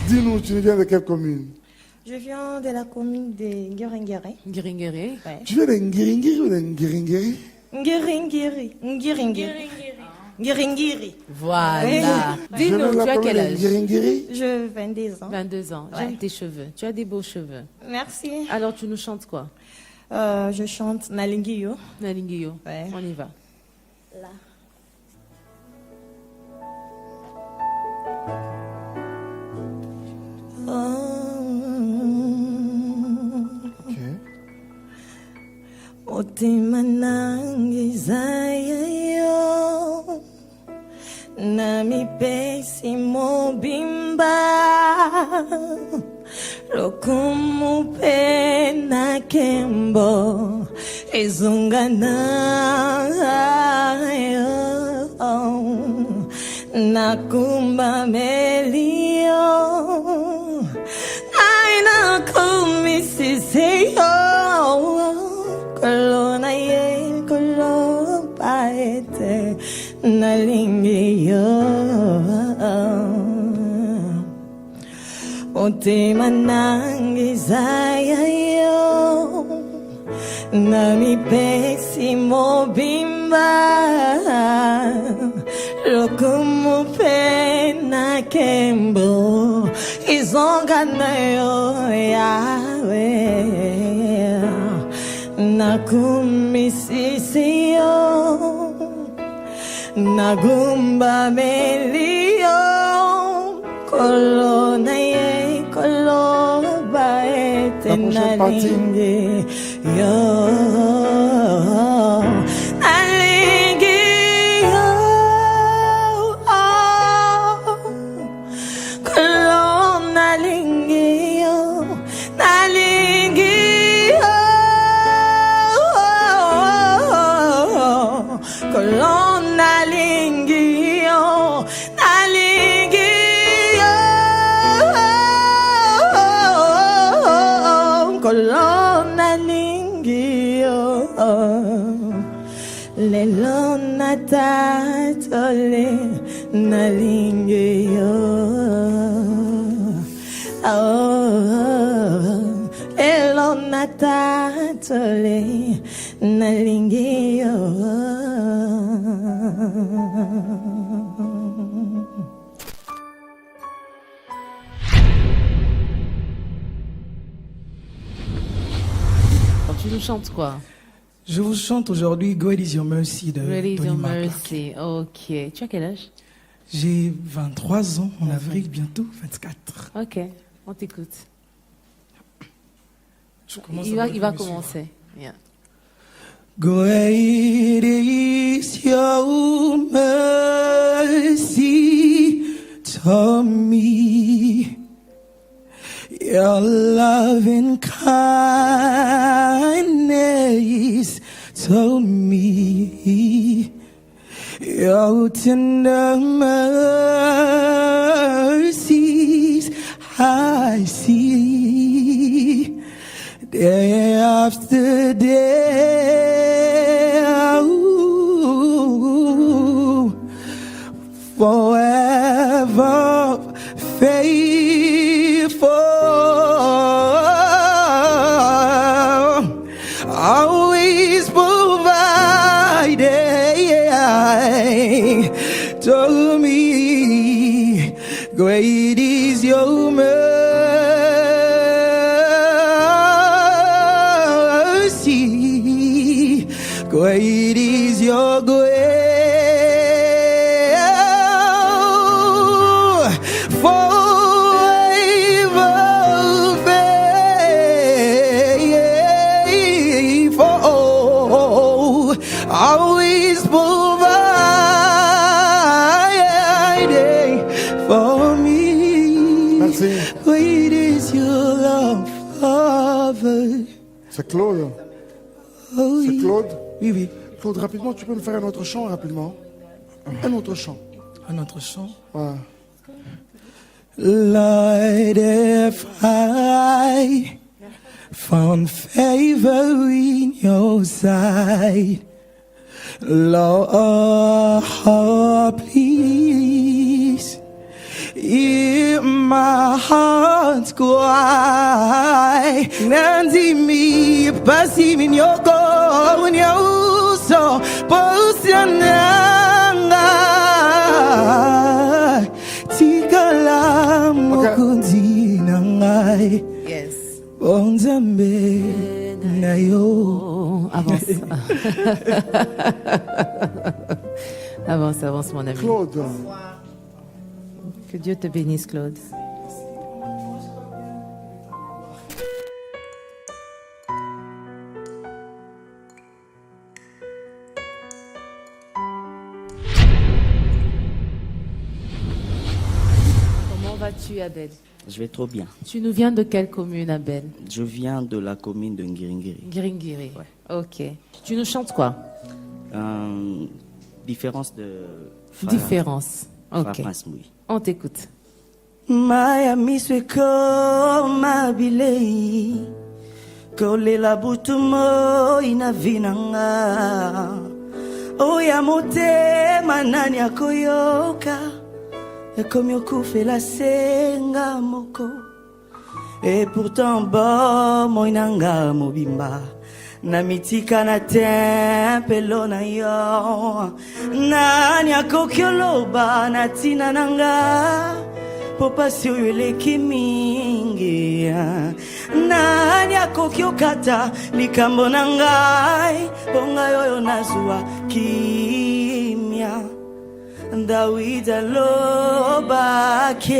Dis-nous, tu viens de quelle commune? Je viens de la commune de Nguringiri. Nguringiri? Ouais. Tu viens de Nguringiri ou de Nguringiri? Nguringiri. Nguringiri. Nguringiri. Voilà. Dis-nous, tu as quel âge? Je 22 ans. 22 ans. J'aime tes cheveux. Tu as des beaux cheveux. Merci. Alors, tu nous chantes quoi? Je chante Nalingiyo. Nalingiyo. Ouais. On y va. Là. Otima nangizayo na mipesi mobimba lokumupe na kembo ezunganayo nakumba melio aina kumisiseyo kolona ye kolo paete nalingiyo otema nangizayo na mipesi mobimba lokumupe na kembo izonganayo yawe nakumisisiyo nagumba melio kolona ye koloba ete nalingi yo nalingi yo kolona nalingi yo nalingi Colonna natatole nalingi yo. Lelo natatole nalingi yo. Tu nous chantes quoi? Je vous chante aujourd'hui Great is Your Mercy de Great is Tony Your McClark. Mercy. Ok. Tu as quel âge? J'ai 23 ans en avril, bientôt 24. Ok, on t'écoute. commence Il avec va le monsieur. commencer. Yeah. Great is your mercy to me. Your loving kindness to me. Your tender mercies I see day after day. Ooh, forever faithful. Always providing to me. Great is your mercy. Great is your grace. Always providing for me. Merci. Great is your love, Father. C'est Claude. Oh, C'est Claude. Oui, oui. Claude, rapidement, tu peux me faire un autre chant, rapidement. Un autre chant. Un autre chant. Ouais. Lord, if I found favor in your sight, Lord, please hear my heart's cry. Nanti mi pasi min yoko when you so posiananga tikala mokundi nangai. Yes. Bonzambe nayo. Avance. Avance, avance, mon ami. Claude. Que Dieu te bénisse, Claude. Comment vas-tu, Abel? Je vais trop bien. Tu nous viens de quelle commune, Abel? Je viens de la commune de Ngiringiri. Ngiringiri. Ok. Tu nous chantes quoi? Différence de... Différence. Ok. Farasmoui. On t'écoute. Maya misweko mabilei kolela butumo inavinanga oya motema nani akoyoka ekomi okufela senga moko et pourtant bomoi nanga mobimba na mitika na tempelo na yo nani akoki oloba na ntina na nga po pasi oyo eleki mingi nani akoki okata likambo na ngai po ngai oyo nazwa kimia Dawidi alobake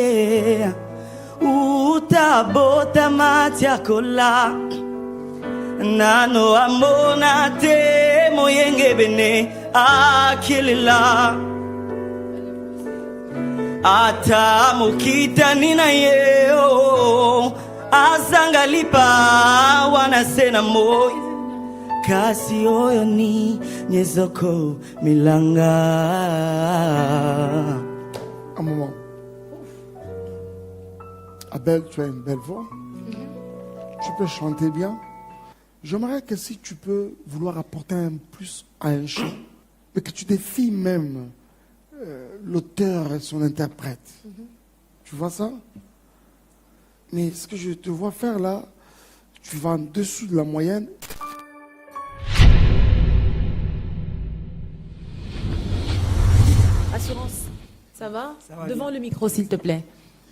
utabota matia kola nano amona te moyenge bene akilela ata mokitani na yeo azanga lipa wana sena moi kasi oyo ni nyezoko milanga. Un moment. Abel, tu as une belle voix. Tu peux chanter bien. J'aimerais que si tu peux vouloir apporter un plus à un chant, mais que tu défies même l'auteur et son interprète. Tu vois ça? Mais ce que je te vois faire là, tu vas en dessous de la moyenne. Assurance, ça va? Devant le micro, s'il te plaît.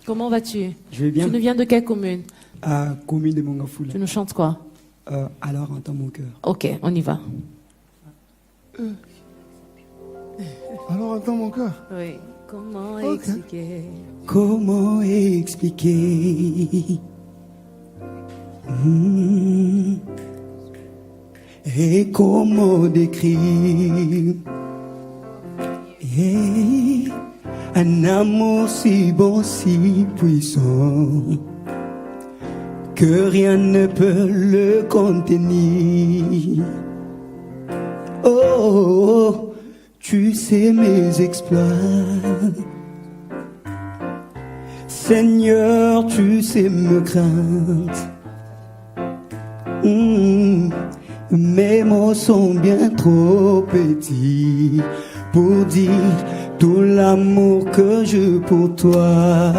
Comment vas-tu? Je vais bien. Tu nous viens de quelle commune? Commune de Mangafoula. Tu nous chantes quoi? Alors entends mon cœur. Ok, on y va. Alors entends mon cœur. Oui. Comment Ok. expliquer? Comment expliquer et comment décrire un amour si bon, si puissant que rien ne peut le contenir. Oh, tu sais mes exploits. Seigneur, tu sais me craindre. Mes mots sont bien trop petits pour dire tout l'amour que j'ai pour toi.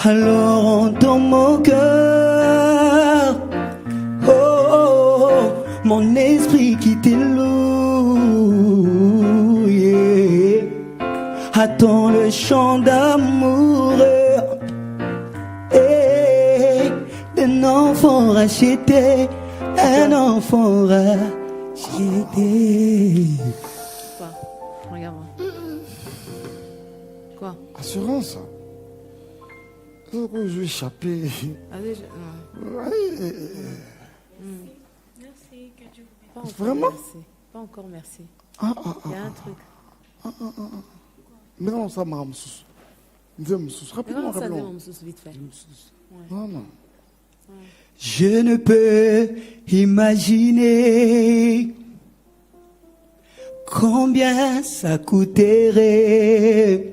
Alors entends mon cœur, mon esprit qui t'éloue, attends le chant d'amour d'un enfant racheté, un enfant racheté. Quoi? Regarde-moi. Quoi? Assurance. Je vais échapper. Allez, Merci, que Dieu vous Pas encore, Vraiment? merci. Pas encore, merci. Il Il y a un truc. Mais non, ça m'a moussous. Rapidement, Non, ça rapidement. demande vite fait. Ouais. Non, non. Je ne peux imaginer combien ça coûterait.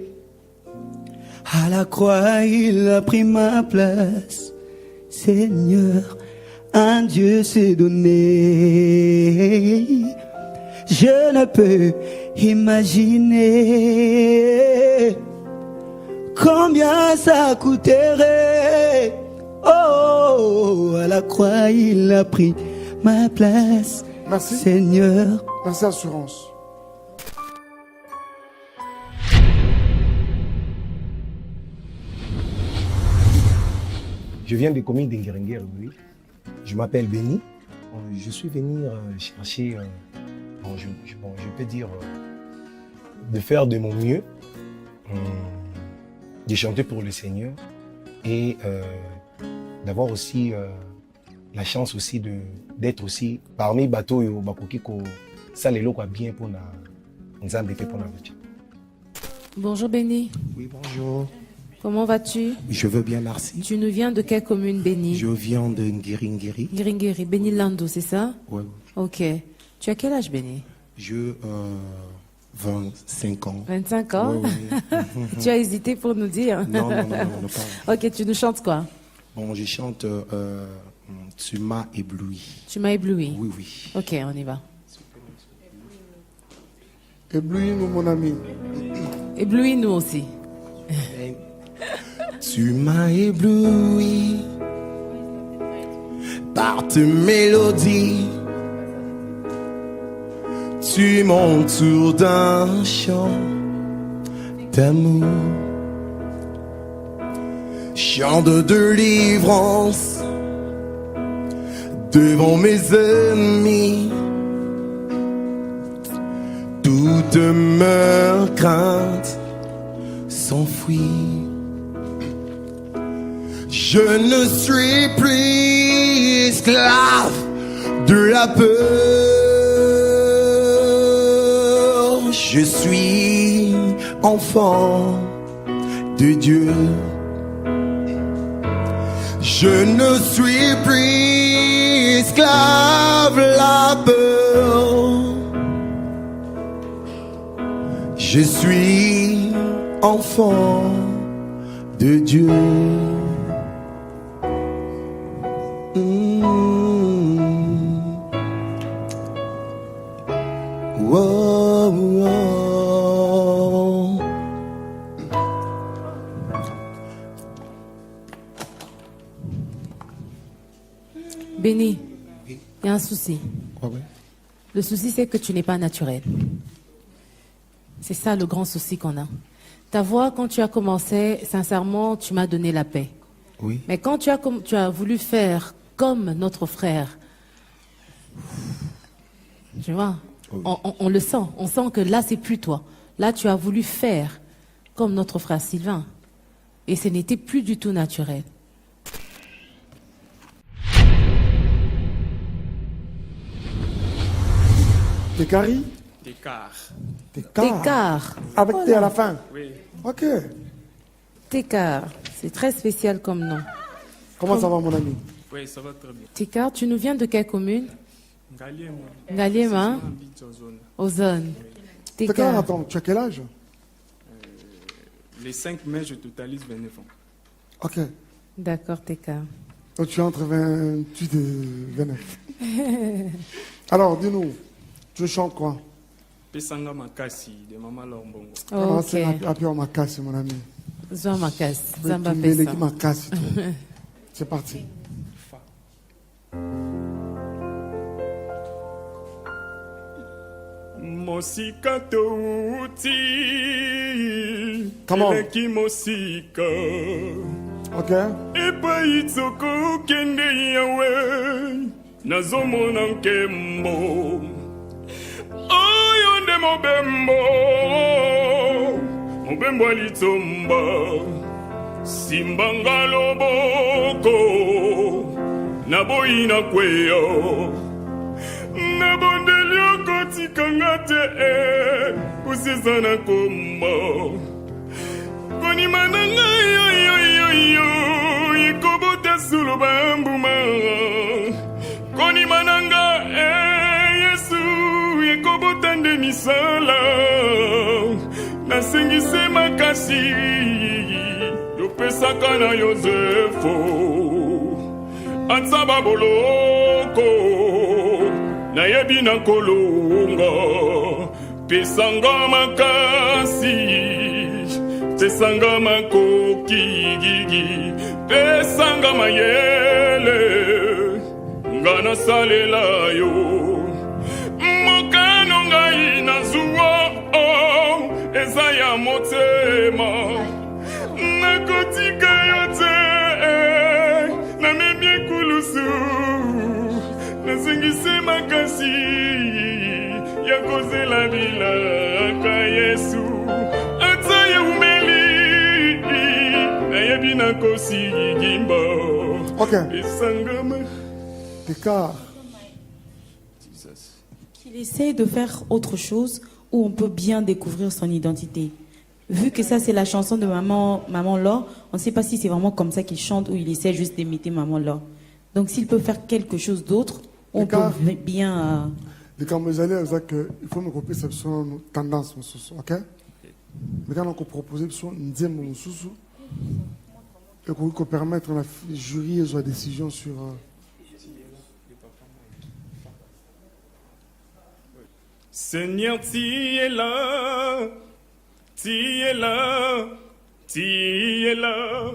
À la croix, il a pris ma place. Seigneur, un Dieu s'est donné. Je ne peux imaginer combien ça coûterait. Oh, à la croix, il a pris ma place. Merci. Seigneur. Merci, Assurance. Je viens des communes d'Ingeringeri, oui. Je m'appelle Benny. Je suis venu chercher, je peux dire, de faire de mon mieux, de chanter pour le Seigneur et d'avoir aussi la chance aussi d'être aussi parmi les bateaux et bakoki ko salelo kwa bien pour na nzambe pe pour na bacha. Bonjour Béni. Oui, bonjour. Comment vas-tu? Je veux bien, merci. Tu nous viens de quelle commune, Béni? Je viens de Ngiringiri. Ngiringiri, Béni Lando, c'est ça? Oui. Ok. Tu as quel âge, Béni? Je 25 ans. 25 ans? Oui, oui. Tu as hésité pour nous dire? Non, pas. Ok, tu nous chantes quoi? Bon, je chante Tu m'as ébloui. Tu m'as ébloui? Oui, oui. Ok, on y va. Éblouis-nous, mon ami. Éblouis-nous aussi. Tu m'as ébloui par tes mélodies. Tu m'entoures d'un chant d'amour, chant de délivrance devant mes ennemis. Toute mes craintes s'enfuient. Je ne suis plus esclave de la peur. Je suis enfant de Dieu. Je ne suis plus esclave de la peur. Je suis enfant de Dieu. Béni, il y a un souci. Ah ouais? Le souci, c'est que tu n'es pas naturel. C'est ça le grand souci qu'on a. Ta voix, quand tu as commencé, sincèrement, tu m'as donné la paix. Oui. Mais quand tu as voulu faire comme notre frère, tu vois, Oui. on le sent. On sent que là, c'est plus toi. Là, tu as voulu faire comme notre frère Sylvain. Et ce n'était plus du tout naturel. Técari? Técart. Técart. Avec T à la fin? Oui. Ok. Técart. C'est très spécial comme nom. Comment ça va, mon ami? Oui, ça va très bien. Técart, tu nous viens de quelle commune? Ngaliema. Ngaliema, Habite aux zones. Ozone. Técart, Técart. attends, tu as quel âge? Les 5 mai, je totalise 29 ans. Ok. D'accord, Técart. Donc tu es entre 28 et 29. Alors, dis-nous, tu chantes quoi? Pesanga Makasi de Mama Lombongo. Ah, c'est appelé Makasi, mon ami. Zoa Makasi. Oui, Zamba tu mets Pesa. les Makasi, toi. C'est parti. Mosika touti. Come on. Eleki mosika. Ok. Epai tsoko kende yawe. Nazomona nkembo. Oyo nde mobembo. Mobembo alitomba. Simbanga loboko. Naboyi na kweyo. Nabondeli okotikanga te kusisa na komba. Konima na ngai yoyoyoyo ekobota solo bambuma. Konima na nga Yesu ekobota nde misala. Nasengise makasi yopesaka na Yozefo. Ansaba boloko nayebi na kolonga. Pesanga makasi, pesanga makoki gigi, pesanga mayele, nga nasalela yo. Mokano ngai nazuwa eza ya motema. Nakotika yo te namemi ekulusu. Nasengise makasi ya kozela bilaka Yesu. Ata ya umeli nayebi nakosi gimba. Ok. Esangama. Técart. Qu'il essaye de faire autre chose où on peut bien découvrir son identité. Vu que ça c'est la chanson de maman Laure, on ne sait pas si c'est vraiment comme ça qu'il chante ou il essaie juste d'imiter maman Laure. Donc s'il peut faire quelque chose d'autre, on peut bien... Les Camerounais, il faut me copier cette tendance, ok? Mais quand on propose une dième mon sous et qu'on permettre à la jury de décision sur. Seigneur, tu es là, tu es là, tu es là.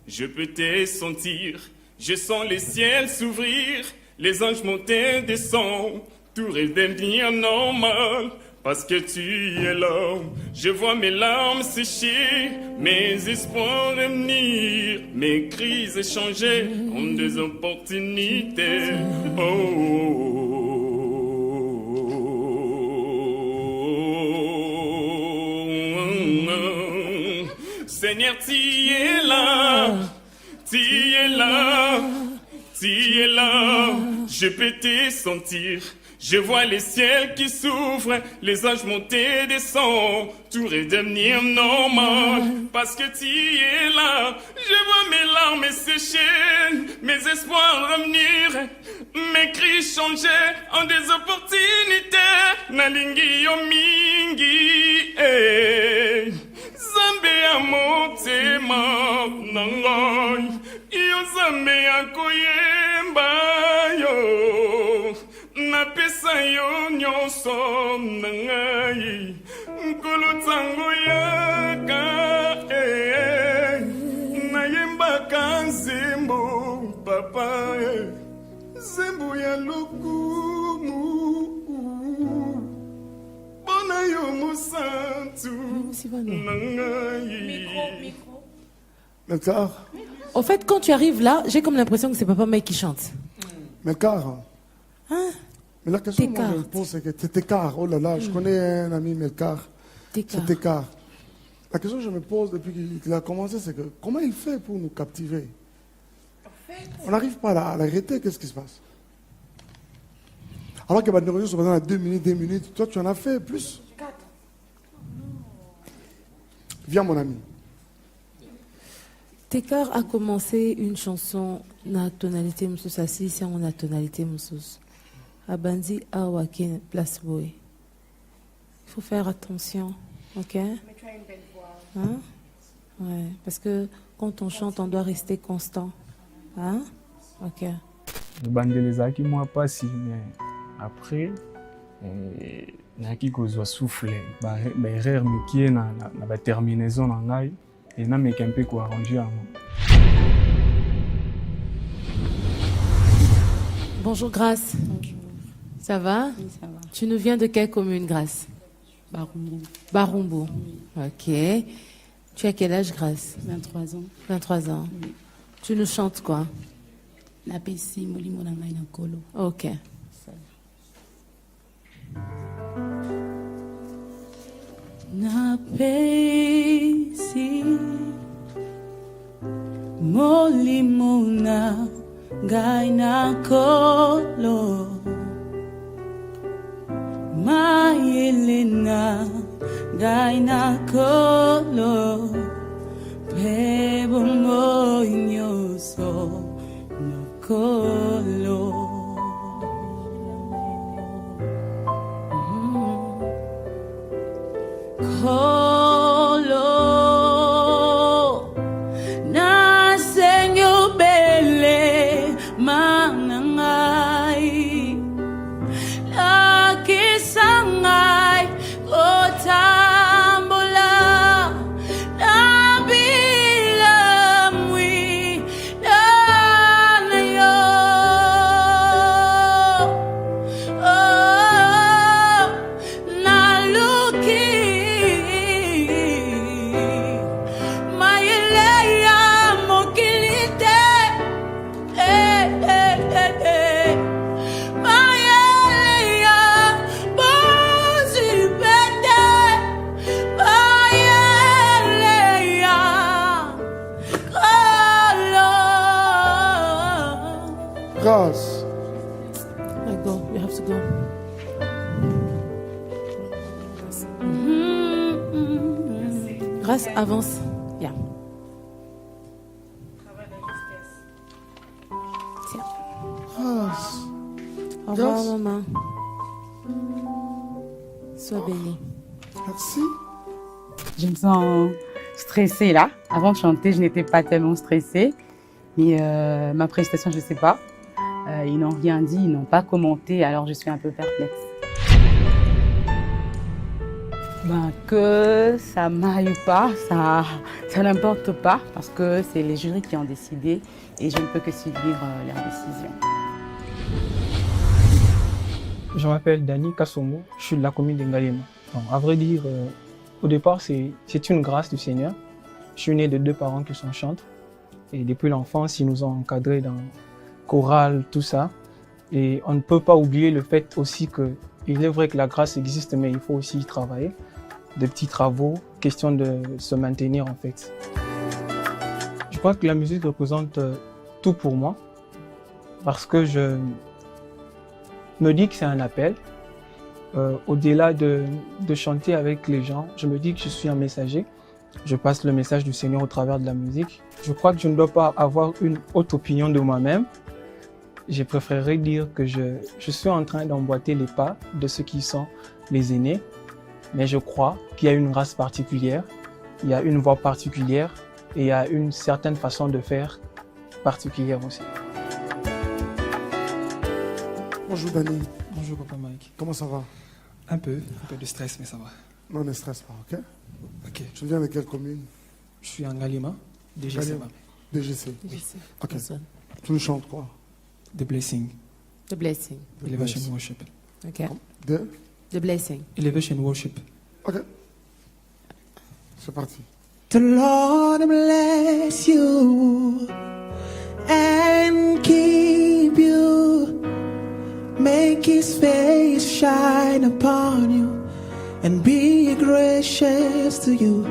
Je peux te sentir, je sens les ciels s'ouvrir, les anges monter, descendre, tout redevenir normal. Parce que tu es là, je vois mes larmes sécher, mes espoirs revenir, mes crises échanger en des opportunités. Seigneur, tu es là, tu es là, tu es là, je peux te sentir. Je vois les ciels qui s'ouvrent, les anges monter, descendre, tout redevenir normal. Parce que tu es là, je vois mes larmes sécher, mes espoirs revenir, mes cris changer en des opportunités. Nalingi yo mingi, Zambe ya motema nangai, yo zambe ya koyemba yo. Napesa yo nyonso na ngai nkolo ntango yaka nayembaka nzembo papa nzembo ya lokumu mpona yo mosantu na ngai. Melkar. En fait, quand tu arrives là, j'ai comme l'impression que c'est Papa Mike qui chante. Melkar. Hein? Mais la question que je me pose, c'est que c'est Técart. Oh là là, je connais un ami Melkar. C'est Técart. La question que je me pose depuis qu'il a commencé, c'est que comment il fait pour nous captiver? On n'arrive pas à l'arrêter, qu'est-ce qui se passe? Alors que Bandéroyo se présente à 2 minutes, toi tu en as fait plus. 4. Viens mon ami. Técart a commencé une chanson na tonalité moussous assis, c'est en tonalité moussous. Abandi Awakin Place Boy. Il faut faire attention, ok? Mais tu as une belle voix. Hein? Ouais, parce que quand on chante, on doit rester constant. Hein? Ok. Le bandelezaki moi pas si, mais après, naki kozwa souffler, ba erreur mikie na ba terminaison na ngai. Et na mec un peu quoi arranger à moi. Bonjour Grâce. Bonjour. Ça va? Oui, ça va. Tu nous viens de quelle commune, Grâce? Barumbo. Barumbo. Oui. Ok. Tu as quel âge, Grâce? 23 ans. 23 ans. Oui. Tu nous chantes quoi? La Pessi, Molimo Nangai Nakolo. Ok. Na pesi molimo na ngai na kolo maelena ngai na kolo pebo moinyoso no kolo. Kolo na senyo bele manangai la kisangai kotambola na bila mwi na yo na luki Grâce. I go. You have to go. Grâce, avance. Yeah. Tiens. Grâce. Au revoir, Grâce. maman. Sois bénie. Merci. Je me sens stressée là. Avant de chanter, je n'étais pas tellement stressée. Mais ma prestation, je ne sais pas. Ils n'ont rien dit, ils n'ont pas commenté, alors je suis un peu perplexe. Que ça m'aille ou pas, ça n'importe pas, parce que c'est les jurys qui ont décidé et je ne peux que suivre leurs décisions. Je m'appelle Dani Kassomo, je suis de la commune de Ngalema. À vrai dire, au départ, c'est une grâce du Seigneur. Je suis né de 2 parents qui sont chantres. Et depuis l'enfance, ils nous ont encadrés dans chorale, tout ça. Et on ne peut pas oublier le fait aussi qu'il est vrai que la grâce existe, mais il faut aussi y travailler. Des petits travaux, question de se maintenir en fait. Je crois que la musique représente tout pour moi, parce que je me dis que c'est un appel. Au-delà de chanter avec les gens, je me dis que je suis un messager. Je passe le message du Seigneur au travers de la musique. Je crois que je ne dois pas avoir une haute opinion de moi-même. Je préférerais dire que je suis en train d'emboîter les pas de ceux qui sont les aînés. Mais je crois qu'il y a une race particulière, il y a une voix particulière et il y a une certaine façon de faire particulière aussi. Bonjour Dani. Bonjour. Bonjour, Papa Mike. Comment ça va? Un peu de stress, mais ça va. Non, ne stresse pas, ok? Ok. Tu viens de quelle commune? Je suis en Galima, DGC. Galima. DGC. DGC. Ok. Personne. Tu nous chantes quoi? The Blessing. The Blessing. Elevation Worship. Ok. The Blessing. Elevation Worship. Ok. C'est parti. The Lord bless you and keep you. Make his face shine upon you and be gracious to you.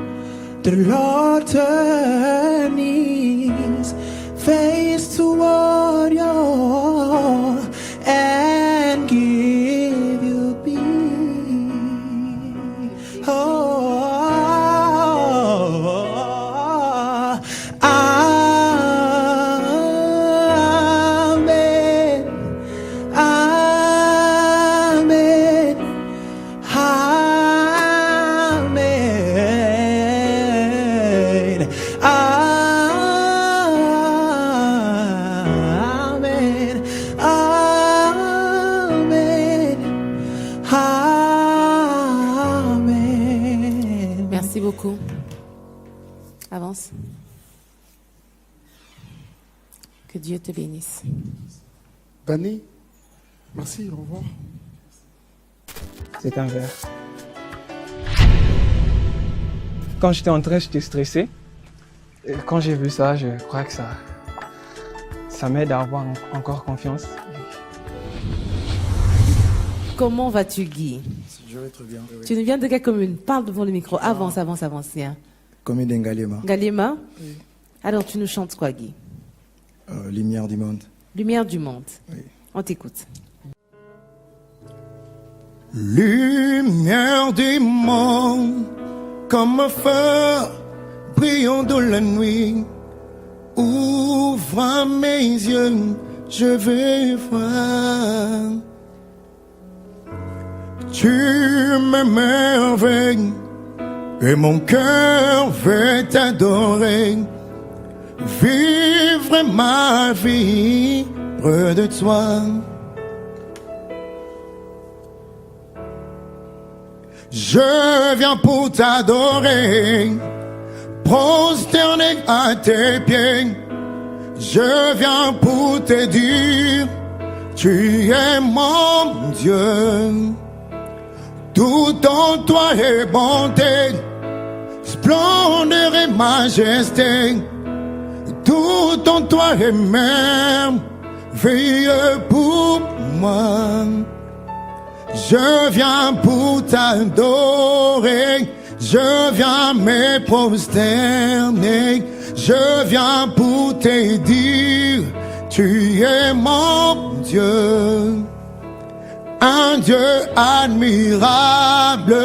The Lord turn his face toward you and give you peace. Amen. Amen. Amen. Amen. Amen. Merci beaucoup. Avance. Que Dieu te bénisse. Dani, merci, au revoir. C'est un verre. Quand j'étais en train, j'étais stressé. Et quand j'ai vu ça, je crois que ça m'aide à avoir encore confiance. Comment vas-tu, Guy? Je vais très bien. Tu nous viens de quelle commune? Parle devant le micro. Avance. Viens. Commune d'Engalema. Galima? Oui. Alors, tu nous chantes quoi, Guy? Lumière du monde. Lumière du monde. Oui. On t'écoute. Lumière du monde, comme un feu brillant dans la nuit. Ouvre mes yeux, je vais voir. Tu m'émerveilles et mon cœur veut t'adorer. Vivre ma vie près de toi. Je viens pour t'adorer, prosterné à tes pieds. Je viens pour te dire, tu es mon Dieu. Tout en toi est bonté, splendeur et majesté. Tout en toi est merveilleux pour moi. Je viens pour t'adorer, je viens me prosterner, je viens pour te dire, tu es mon Dieu. Un Dieu admirable,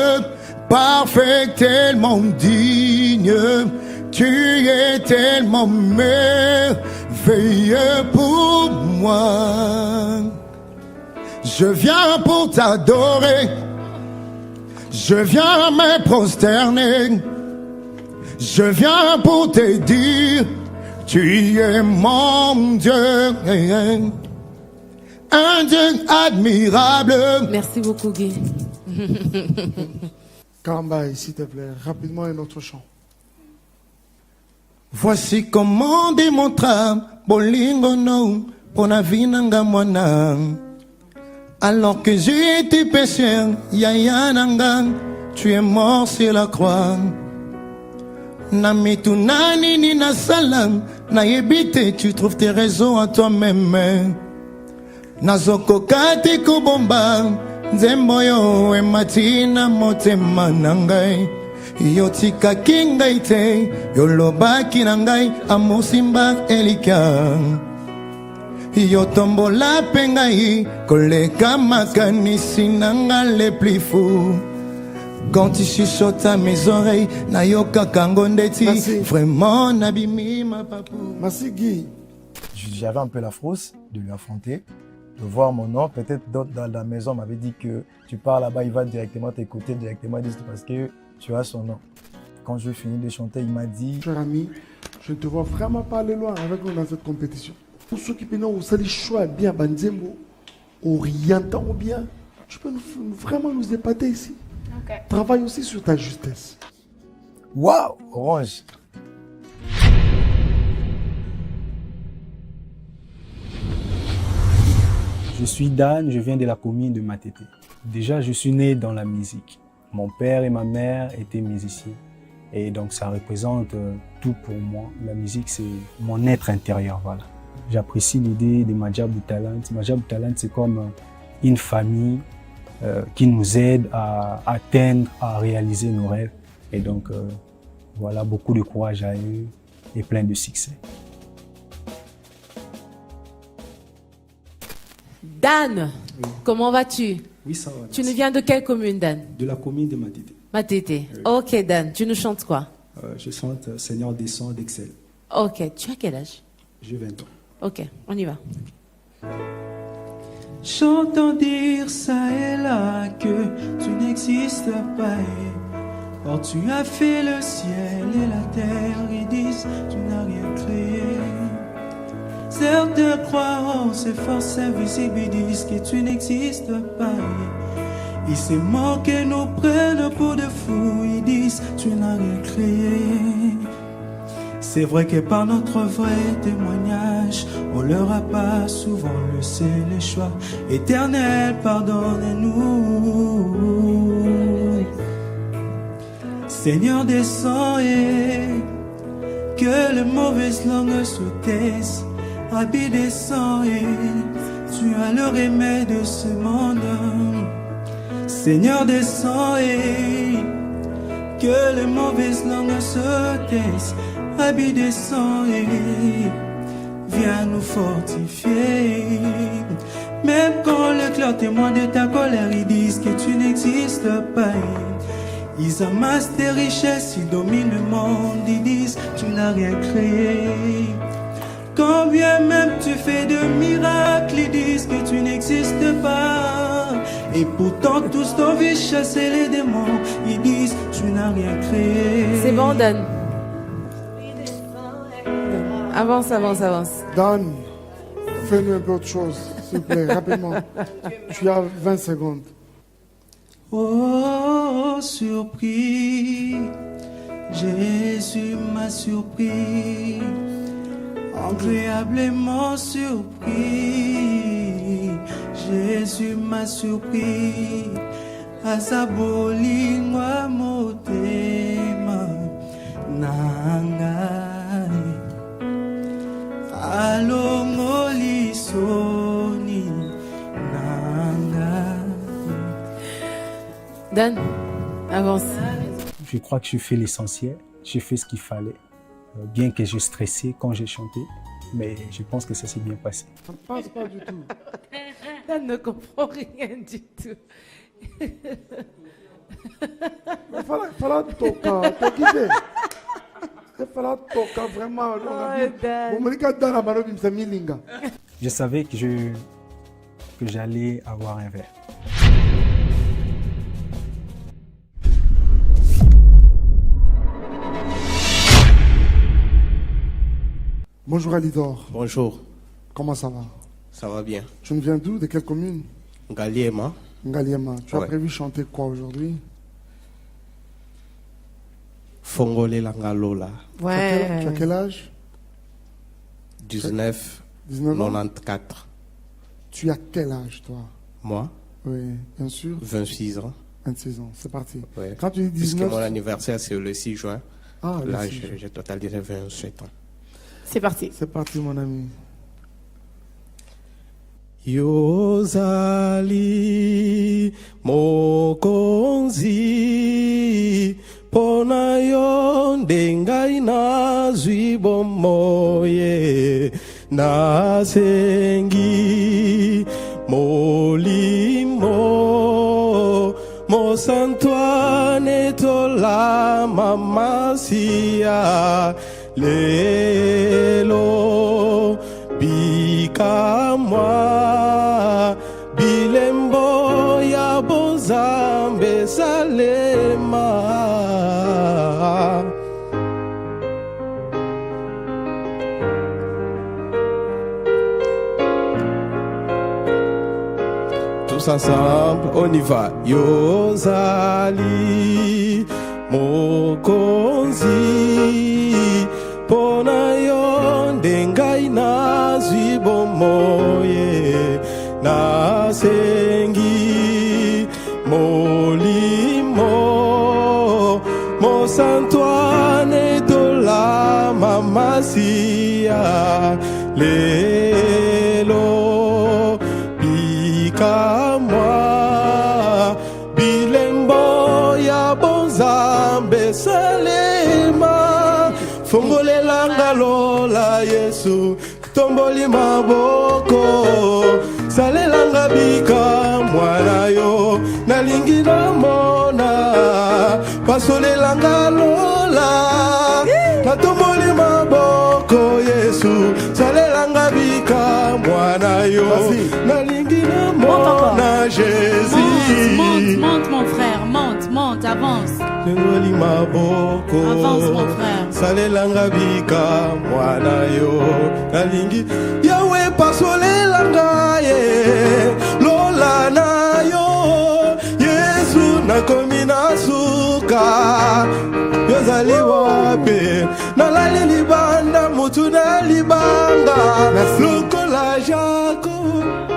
parfait, tellement digne. Tu es tellement merveilleux pour moi. Je viens pour t'adorer, je viens me prosterner, je viens pour te dire, tu es mon Dieu. Un Dieu admirable. Merci beaucoup, Guy. Kambai, s'il te plaît, rapidement un autre chant. Voici comment démontrer bolingo no pona vinanga mwana. Alors que j'ai été pécheur, yaya nanga, tu es mort sur la croix. Namitu nani ni nasalam, na yebite, tu trouves tes raisons à toi-même. Nazoko kate kubomba, nzemboyo e matina motema nangai. Yotika kingaite, yolobaki nangai, amosimba elika. Yotombola pengai, koleka makanisi nanga les plus fous. Quand tu chuchotes à mes oreilles, nayoka kangondeti, vraiment nabimi ma papou. Merci Guy. J'avais un peu la frousse de lui affronter, de voir mon nom. Peut-être d'autres dans la maison m'avaient dit que tu pars là-bas, il va directement t'écouter, directement dire parce que tu as son nom. Quand je finis de chanter, il m'a dit... Cher ami, je ne te vois vraiment pas aller loin avec nous dans cette compétition. Pour ceux qui peuvent nous salir choix bien banzembo, orientant ou bien, Tu peux vraiment nous épater ici. Ok. Travaille aussi sur ta justesse. Waouh, Orange. Je suis Dan, je viens de la commune de Matete. Déjà, je suis né dans la musique. Mon père et ma mère étaient musiciens. Et donc, ça représente tout pour moi. La musique, c'est mon être intérieur, voilà. J'apprécie l'idée de Madjabou Talent. Madjabou Talent, c'est comme une famille qui nous aide à atteindre, à réaliser nos rêves. Et donc, voilà, beaucoup de courage à eux et plein de succès. Dan, comment vas-tu? Oui, ça va. Tu nous viens de quelle commune, Dan? De la commune de Matete. Matete. Ok, Dan, tu nous chantes quoi? Je chante Seigneur descend d'Excel. Ok, tu as quel âge? J'ai 20 ans. Ok, on y va. J'entends dire ça et là que tu n'existes pas. Or tu as fait le ciel et la terre. Ils disent tu n'as rien créé. Certains croient en ces forces invisibles. Ils disent que tu n'existes pas. Ils se moquent et nous prennent pour de fous. Ils disent tu n'as rien créé. C'est vrai que par notre vrai témoignage, on leur a pas souvent laissé le choix. Éternel, pardonne-nous. Seigneur, descends et que les mauvaises langues se taisent. Rabbi, descends et tu as le remède de ce monde. Seigneur, descends et que les mauvaises langues se taisent. Rabbi, descends et viens nous fortifier. Même quand les clairs témoins de ta colère, ils disent que tu n'existes pas. Ils amassent tes richesses, ils dominent le monde, ils disent tu n'as rien créé. Quand bien même tu fais de miracles, ils disent que tu n'existes pas. Et pourtant tous t'envient chasser les démons, ils disent tu n'as rien créé. C'est bon, Dan. Avance, avance, avance. Dan, fais-nous un peu autre chose, s'il te plaît, rapidement. Tu as 20 secondes. Oh, surpris, Jésus m'a surpris, agréablement surpris. Jésus m'a surpris, azabolingwa motema nangai, alongolisoni nangai. Dan, avance. Je crois que je fais l'essentiel, je fais ce qu'il fallait, bien que je stressais quand j'ai chanté, mais je pense que ça s'est bien passé. Ça ne passe pas du tout. Dan ne comprend rien du tout. Il fallait toquer, t'équiper. Il fallait toquer vraiment. Je savais que j'allais avoir un verre. Bonjour Alidor. Bonjour. Comment ça va? Ça va bien. Tu nous viens d'où? De quelle commune? Ngaliema. Ngaliema. Tu as Ouais. prévu chanter quoi aujourd'hui? Fongole Langalola. Ouais. Tu as quel âge? 19, 19 ans? 94. Tu as quel âge toi? Moi, Oui, bien sûr. 26 ans. 26 ans, c'est parti. Ouais. Quand tu dis Puisque 19... mon anniversaire c'est le 6 juin. Ah, le là, 6 juin. j'ai totalisé 27 ans. C'est parti. C'est parti mon ami. Yozali mokonzi pona yo ndengai nazwi bomoye nasengi molimo mosanto anetola mamasia lelo bikamwa bilembo ya bonzambe salema. Tout tous ensemble, on y va. Yozali mokonzi pona yo ndengai nazwi bomoye nasengi molimo mosanto ane tola mamasia lelo bikamwa bilembo ya bonzambe salema fongolelanga lola yesu tomboli maboko salelanga bikamwa na yo nalingi namona pasolelanga lola natomboli maboko yesu salelanga bikamwa na yo nalingi namona jésus Monte mon frère, monte, avance. Tengoli maboko Avance mon frère. salelanga bikamwa na yo nalingi yawe pasolelanga ye lola na yo yesu nakomi na suka yozali wape nalali libanda mutu na libanga lokola jako.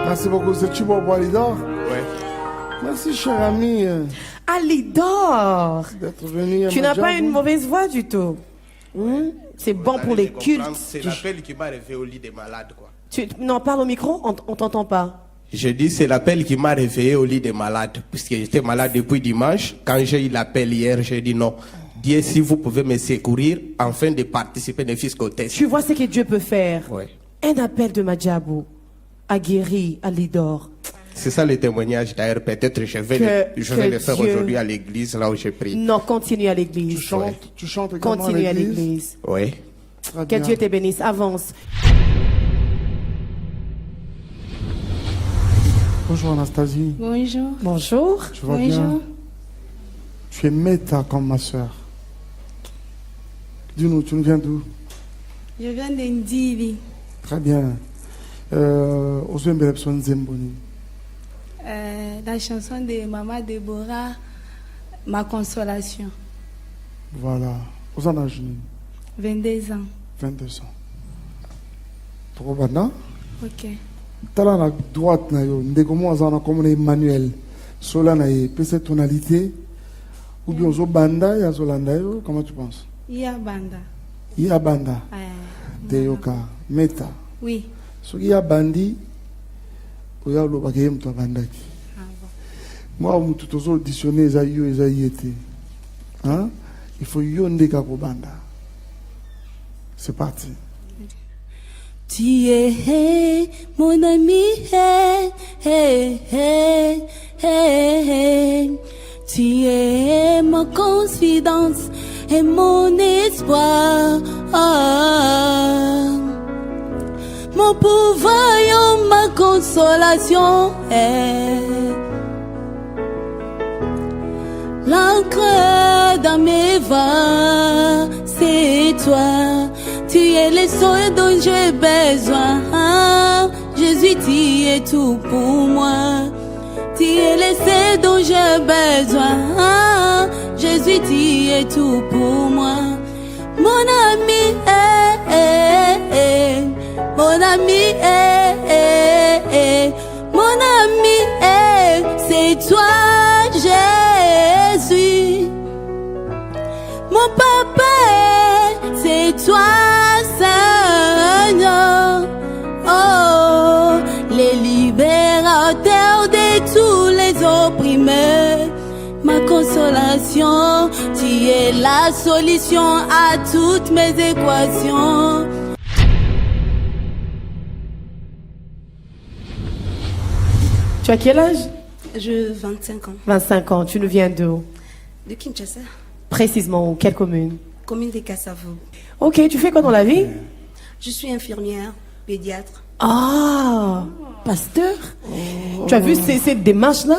Merci beaucoup, c'est Chibo Boalidor. Ouais. Merci cher ami Alidor, d'être venu à tu n'as pas Madjabou. une mauvaise voix du tout. C'est bon pour les cultes. C'est l'appel qui m'a réveillé au lit des malades, quoi. Non, parle au micro, on t'entend pas. Je dis, c'est l'appel qui m'a réveillé au lit des malades. Puisque j'étais malade depuis dimanche. Quand j'ai eu l'appel hier, j'ai dit non. Dieu, si vous pouvez me secourir afin de participer des fiscaux tests. Tu vois ce que Dieu peut faire. Ouais. Un appel de Madjabou a guéri Alidor. C'est ça le témoignage d'ailleurs. Peut-être je vais le faire Dieu- aujourd'hui à l'église, là où j'ai pris. Non, continue à l'église. Tu chantes également Continue à à l'église. l'église. Oui. Très Que bien. Dieu te bénisse. Avance. Bonjour Anastasie. Bonjour. Bonjour. Tu vas bien? Tu es méta comme ma soeur. Dis-nous, tu nous viens d'où? Je viens de Ndili. Très bien. Ozwembe Lepson Zemboni. La chanson de Maman Déborah, Ma Consolation. Voilà. Aux en âge nini? 22 ans. 22 ans. Tokobanda? Ok. Tala na droite na yo, ndeko mo aza na comme Emmanuel. Sola na ye, pe cette tonalité. Ou bien ozo banda ya zolanda yo, comment tu penses? Iya Banda. Ya banda. Te yoka meta. Oui. Soki ya bandi oya loba ke mtu abandaki. Moi mutu tozo auditionner eza yo eza yete. Hein? Il faut yo ndeka ko banda. C'est parti. Tu es mon ami, hey, hey, hey, hey, hey. Tu es ma confidence et mon espoir. Mon pouvoir et ma consolation est l'encre dans mes voix, c'est toi. Tu es le seul dont j'ai besoin. Jésus, tu es tout pour moi. Tu es le seul dont j'ai besoin. Jésus, tu es tout pour moi. Mon ami, mon ami, mon ami, c'est toi, Jésus. Mon papa, c'est toi, Seigneur. Oh, les libérateurs de tous les opprimés. Ma consolation, tu es la solution à toutes mes équations. Tu as quel âge? Je 25 ans. 25 ans. Tu nous viens d'où? De Kinshasa, Précisément, quelle commune? commune de Kassavo. Ok, tu fais quoi dans la vie? Je suis infirmière, pédiatre. Ah, pasteur. Tu as vu cette démarche-là?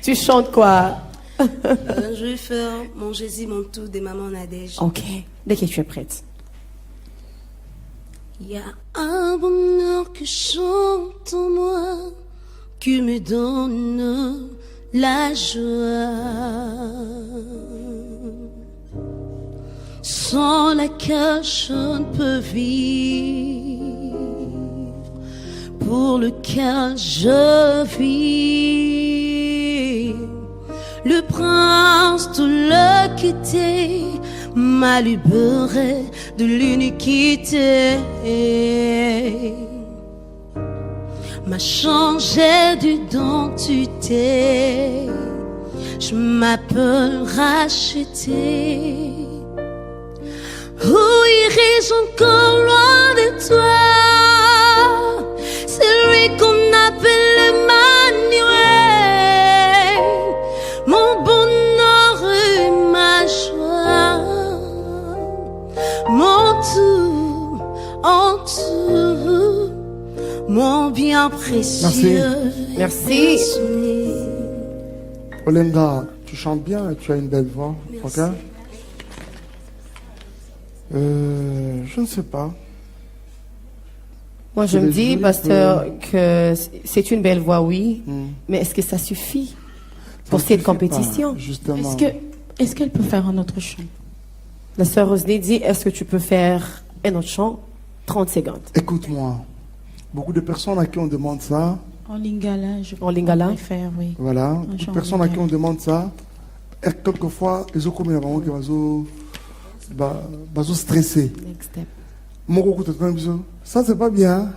Tu chantes quoi? Je vais faire mon Jésus, mon tout de Maman Nadège. Ok, dès que tu es prête. Il y a un bonheur que chante en moi qui me donne la joie, sans laquelle je ne peux vivre, pour lequel je vis. Le prince de l'équité m'a libéré de l'iniquité, m'a changé d'identité. Je m'appelle racheté. Où irais-je encore loin de toi? C'est lui qu'on appelle Emmanuel, mon bonheur et ma joie, mon tout en tout, mon bien précieux. Merci. Olenga, tu chantes bien et tu as une belle voix. Merci. Ok? Je ne sais pas. Moi, je me dis, pasteur, que c'est une belle voix, oui, mais est-ce que ça suffit pour cette compétition? Justement. Est-ce qu'elle peut faire un autre chant? La sœur Rosny dit, est-ce que tu peux faire un autre chant? 30 secondes. Écoute-moi. Beaucoup de personnes à qui on demande ça. En lingala, je lingala? préfère, oui. Voilà. Un Beaucoup chant de personnes à qui on lingala. demande ça. Et quelquefois, ils ont comme une maman qui va stressé. Next step. Ça, c'est pas bien.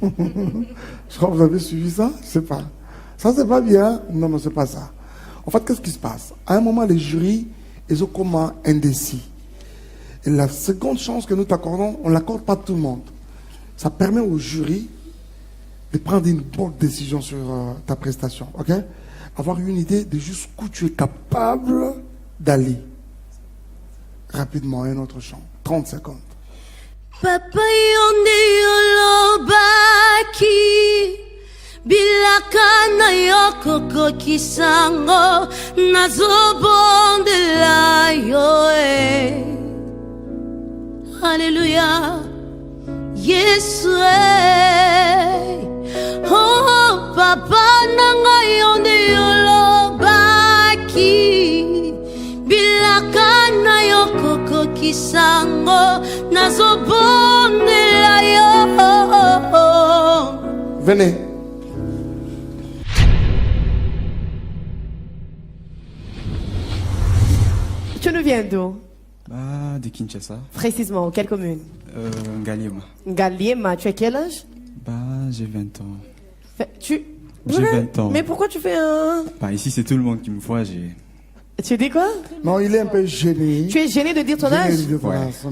Je crois que vous avez suivi ça. Je sais pas. Ça, c'est pas bien. Non, mais c'est pas ça. En fait, qu'est-ce qui se passe? À un moment, les jurys, ils ont comme un indécis. Et la seconde chance que nous t'accordons, on ne l'accorde pas à tout le monde. Ça permet au jury de prendre une bonne décision sur ta prestation. Ok? Avoir une idée de jusqu'où tu es capable d'aller. Rapidement, un autre chant. 30 secondes. Papa yonde yolobaki bilaka na yokoko kisango nazobondela yo Alléluia Yesu Oh papa nanga yonde yolobaki bilaka na yokoko kisango nazobondela yo. Venez. Tu nous viens d'où? De Kinshasa. Précisément, quelle commune? Ngaliema. Ngaliema, tu as quel âge? J'ai 20 ans. Tu... J'ai 20 ans. Mais pourquoi tu fais un... Ici, c'est tout le monde qui me voit. Tu dis quoi? Non, il est un peu gêné. Tu es gêné de dire ton âge?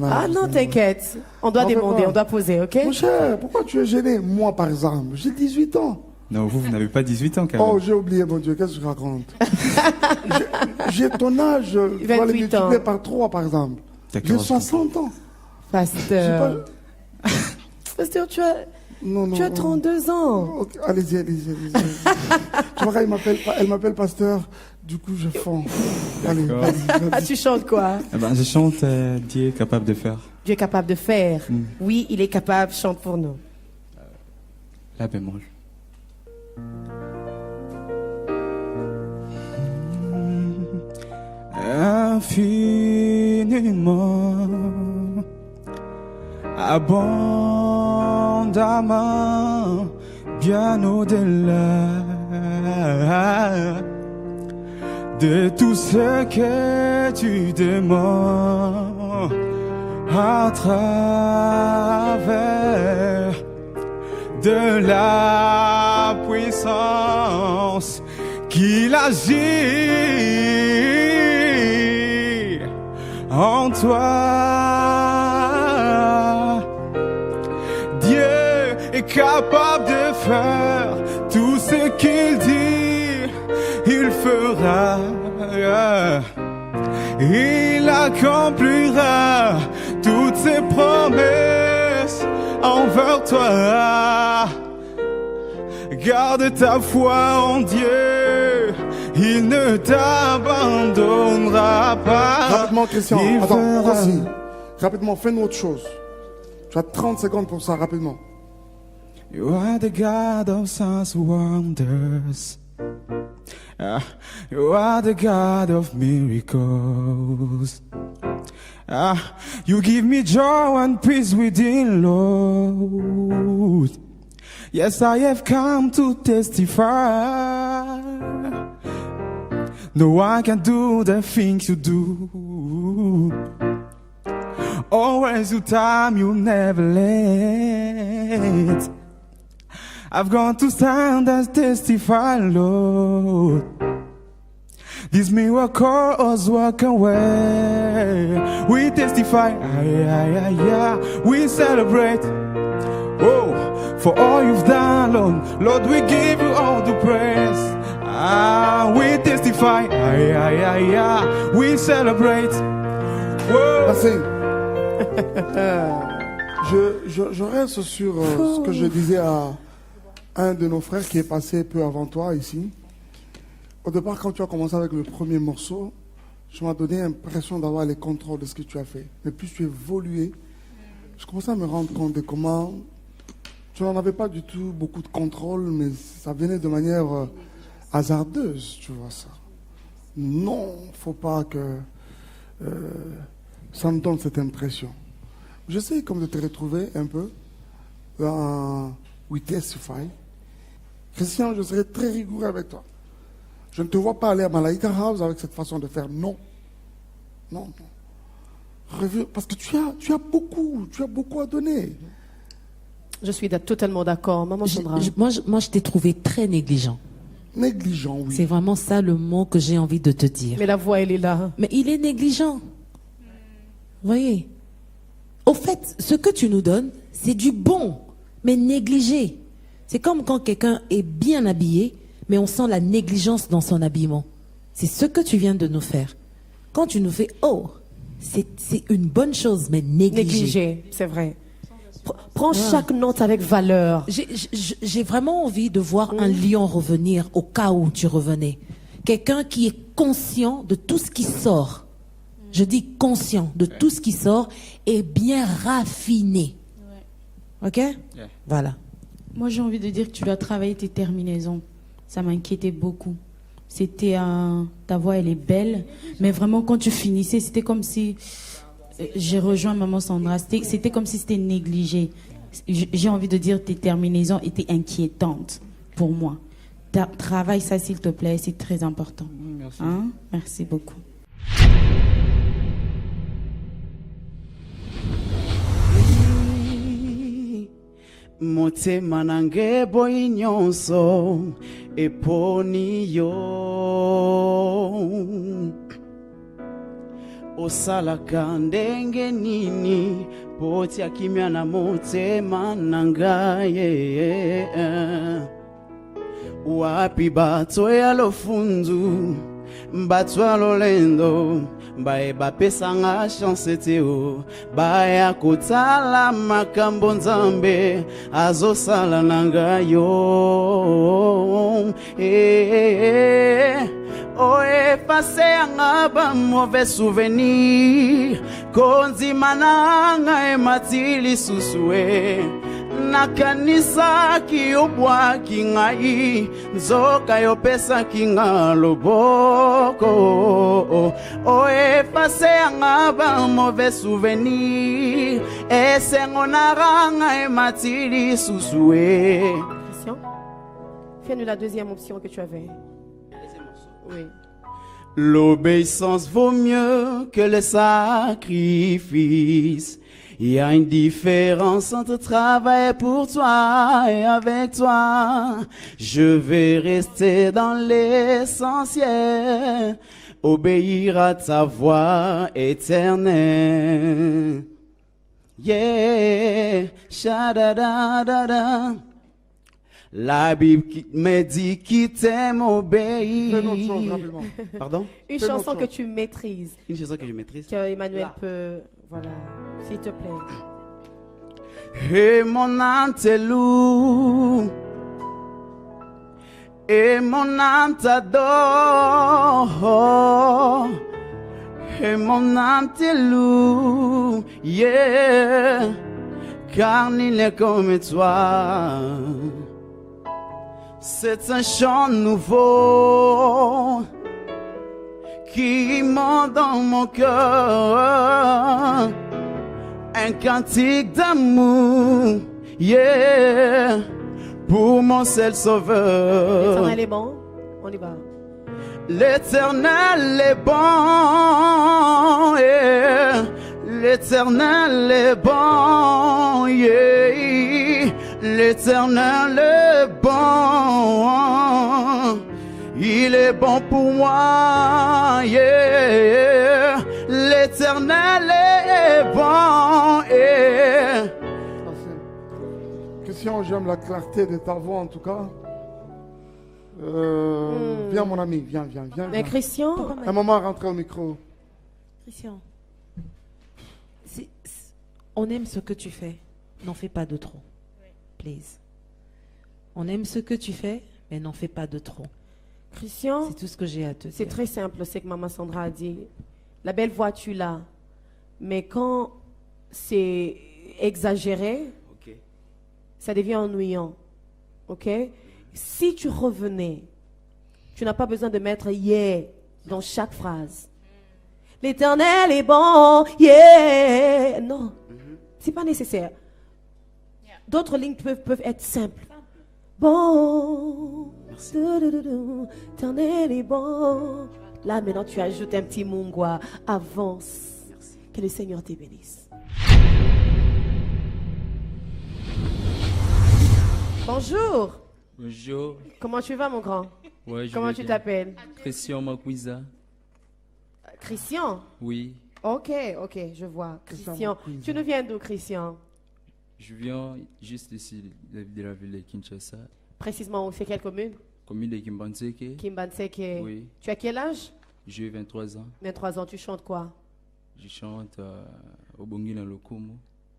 Ah non, t'inquiète. On doit demander, on doit poser, ok? Mon cher, pourquoi tu es gêné? Moi, par exemple, j'ai 18 ans. Non, vous n'avez pas 18 ans, quand même. Oh, j'ai oublié, mon Dieu, qu'est-ce que je raconte? J'ai ton âge, tu vas le multiplier par 3, par exemple. J'ai 60 ans. Pasteur. Pasteur, tu as... tu as 32 ans. Okay, allez-y. Tu vois, elle m'appelle pasteur, du coup je fonds. Allez, vas-y. Tu chantes quoi? Je chante Dieu est capable de faire. Dieu est capable de faire. Oui, il est capable, chante pour nous. La bémol. Infiniment, abondamment, bien au-delà de tout ce que tu demandes à travers de la puissance qu'il agit en toi. Dieu est capable de faire tout ce qu'il dit, il fera. Il accomplira toutes ses promesses envers toi. Garde ta foi en Dieu, il ne t'abandonnera pas. Rapidement, Christian, attends, aussi. Rapidement, fais-nous autre chose. Tu as 30 secondes pour ça, rapidement. You are the God of signs and wonders. You are the God of miracles. You give me joy and peace within, Lord. Yes, I have come to testify. No one can do the things you do. Always your time, you never late. I've gone to stand and testify, Lord. These miracles walk away. We testify, we celebrate. Oh, for all you've done, Lord. Lord, we give you all the praise. We testify, we celebrate. Merci. Je reste sur ce que je disais à un de nos frères qui est passé peu avant toi ici. Au départ, quand tu as commencé avec le premier morceau, je m'as donné l'impression d'avoir les contrôles de ce que tu as fait. Mais plus tu évoluais, je commençais à me rendre compte de comment tu n'en avais pas du tout beaucoup de contrôle, mais ça venait de manière hasardeuse, tu vois ça. Non, il ne faut pas que ça me donne cette impression. J'essaie comme de te retrouver un peu dans We Testify. Christian, je serai très rigoureux avec toi. Je ne te vois pas aller à Malaika House avec cette façon de faire. Non. Non, non. Reviens, parce que tu as beaucoup à donner. Je suis totalement d'accord. Maman Sandra. Moi, je t'ai trouvé très négligent. Négligent, oui. C'est vraiment ça le mot que j'ai envie de te dire. Mais la voix, elle est là. Mais il est négligent. Vous voyez? Au fait, ce que tu nous donnes, c'est du bon, mais négligé. C'est comme quand quelqu'un est bien habillé, mais on sent la négligence dans son habillement. C'est ce que tu viens de nous faire. Quand tu nous fais, oh, c'est une bonne chose, mais négligé. Négligé, c'est vrai. Prends chaque note avec valeur. J'ai vraiment envie de voir un lion revenir au cas où tu revenais. Quelqu'un qui est conscient de tout ce qui sort. Je dis conscient de tout ce qui sort et bien raffiné. Ok? Voilà. Moi, j'ai envie de dire que tu dois travailler tes terminaisons. Ça m'inquiétait beaucoup. C'était ta voix, elle est belle, mais vraiment quand tu finissais, c'était comme si j'ai rejoint Maman Sandra. C'était comme si c'était négligé. J'ai envie de dire tes terminaisons étaient inquiétantes pour moi. Travaille ça s'il te plaît, c'est très important. Merci. Hein? Merci beaucoup. Motema nange boyi nyonso eponi yo osalaka ndenge nini potia kimia na motema nangaye wapi bato ya lofundu bato ya lolendo bae bapesanga chance teo baya kotala makambo nzambe azosala nanga yo o efase anga ba mauvais souvenir konzima nanga ematili susue nakanisa kiyobwaki ngai nzoka yopesaki nga loboko o efase yanga ba mauvais souvenir esengo naranga ematili susue. Christian, fais-nous la deuxième option que tu avais. Oui. L'obéissance vaut mieux que le sacrifice. Il y a une différence entre travailler pour toi et avec toi. Je vais rester dans l'essentiel, obéir à ta voix éternelle. Yeah, shadadadada. La Bible me dit qui t'aime obéit. Pardon? Une chanson que tu maîtrises. Une chanson que je maîtrise. Que Emmanuel peut... Voilà, s'il te plaît. Et mon âme te loue, et mon âme t'adore, et mon âme te loue, yeah. car nul n'est comme toi. C'est un chant nouveau qui monte dans mon cœur, un cantique d'amour, yeah, pour mon seul sauveur. L'Éternel est bon, on y va. L'Éternel est bon, yeah. L'Éternel est bon, yeah. L'Éternel est bon. Il est bon pour moi, yeah. L'Éternel est bon, yeah. Christian, j'aime la clarté de ta voix en tout cas. Viens mon ami, viens. Mais Christian, un moment, rentrez au micro. Christian, on aime ce que tu fais, n'en fais pas de trop. Please. On aime ce que tu fais, mais n'en fais pas de trop. Christian, c'est tout ce que j'ai à te dire. C'est très simple, c'est que Maman Sandra a dit. La belle voix, tu l'as. Mais quand c'est exagéré, ça devient ennuyant. Ok? Si tu revenais, tu n'as pas besoin de mettre yeah dans chaque phrase. L'Éternel est bon, yeah. Non, c'est pas nécessaire. D'autres lignes peuvent être simples. Bon, l'Éternel est bon. Là maintenant tu ajoutes un petit mungwa. Avance. Que le Seigneur te bénisse. Bonjour. Bonjour. Comment tu vas, mon grand? Ouais, Comment tu t'appelles? Christian Makwiza. Christian? Oui. Ok, je vois. Christian. Tu nous viens d'où, Christian? Je viens juste ici, de la ville de Kinshasa. Précisément où? C'est quelle commune? Commune de Kimbanseke. Kimbanseke. Oui. Tu as quel âge? J'ai 23 ans. 23 ans, tu chantes quoi? Je chante au Bongi dans le Komo.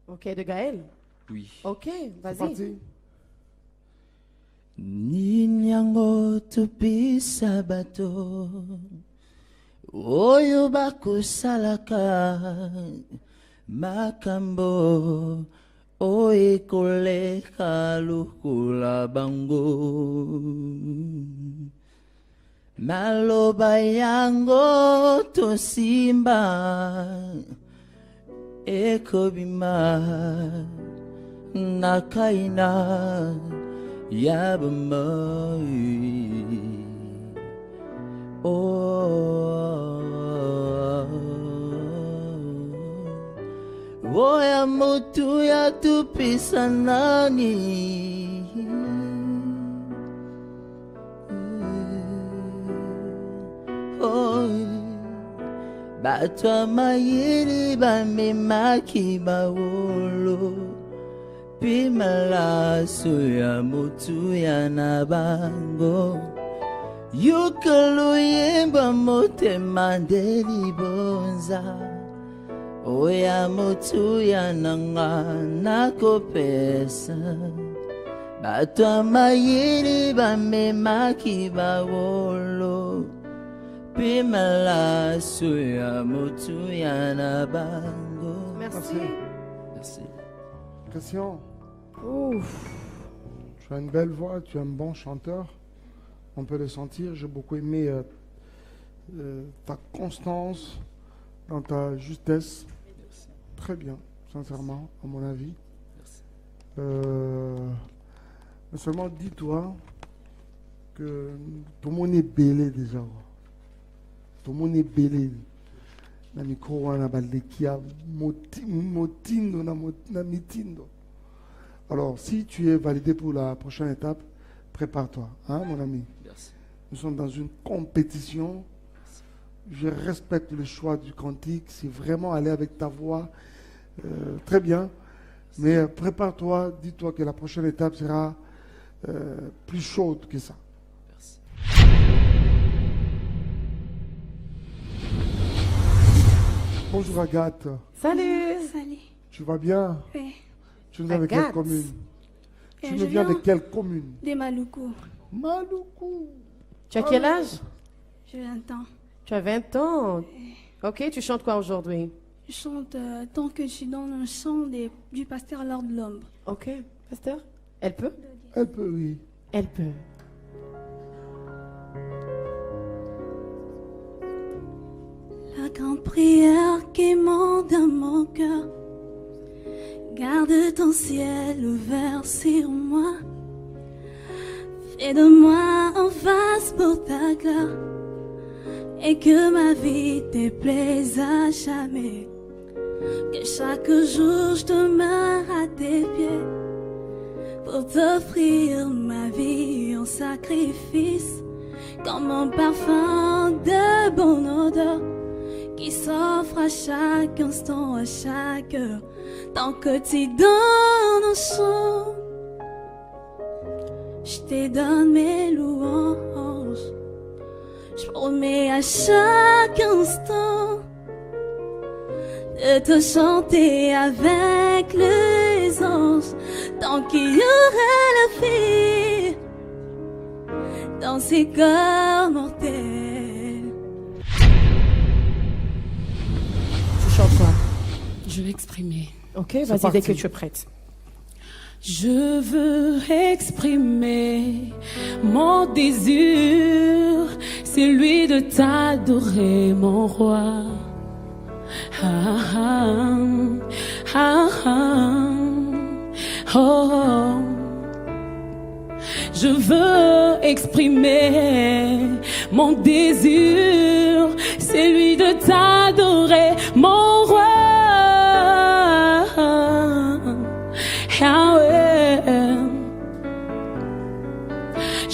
Ok, de Gaël? Oui. Ok, vas-y. Ninyango tupisa bato oyo bakosalaka makambo oekoleka lokola bango maloba yango tosimba ekobima nakaina Yabamai Oya mutu ya tupisa nani Batwa mayiri bamemaki bawolo Pimalaso ya mutu ya nabango Yukalu yemba motema ndeli bonza Oya mutu ya nanga nakopesa Batwa mayiri bamemaki bawolo Pimalaso ya mutu ya nabango. Merci. Merci. Christian. Ouf. Tu as une belle voix, tu es un bon chanteur. On peut le sentir. J'ai beaucoup aimé ta constance dans ta justesse. Merci. Très bien, sincèrement, à mon avis. Merci. Mais seulement dis-toi que tout le monde est belé déjà. Tout le monde est belé. Na micro wana baldekia motindo na mitindo. Alors, si tu es validé pour la prochaine étape, prépare-toi, hein, mon ami. Merci. Nous sommes dans une compétition. Merci. Je respecte le choix du cantique. C'est vraiment aller avec ta voix. Très bien. Merci. Mais prépare-toi. Dis-toi que la prochaine étape sera plus chaude que ça. Merci. Bonjour Agathe. Salut. Salut. Tu vas bien? Oui. Tu viens de quelle commune? Tu nous viens de quelle commune? De Maluku. Maluku. Tu as quel âge? J'ai 20 ans. Tu as 20 ans. Ok, tu chantes quoi aujourd'hui? Je chante Tant que tu donnes un chant du pasteur Lord Lombe. Ok, pasteur. Elle peut? Elle peut, oui. Elle peut. La grande prière qui monte dans mon cœur. Garde ton ciel ouvert sur moi. Fais de moi un vase pour ta gloire. Et que ma vie te plaise à jamais. Que chaque jour je demeure à tes pieds. Pour t'offrir ma vie en sacrifice. Comme un parfum de bonne odeur. Qui s'offre à chaque instant, à chaque heure. Tant que tu donnes un chant, je te donne mes louanges. Je promets à chaque instant de te chanter avec les anges. Tant qu'il y aura la vie dans ces corps mortels. Tu chantes quoi? Je vais exprimer. Ok, vas-y dès que tu es prête. Je veux exprimer mon désir, celui de t'adorer, mon roi. Ah, ah, ah, ah, oh, oh. Je veux exprimer mon désir, celui de t'adorer, mon roi.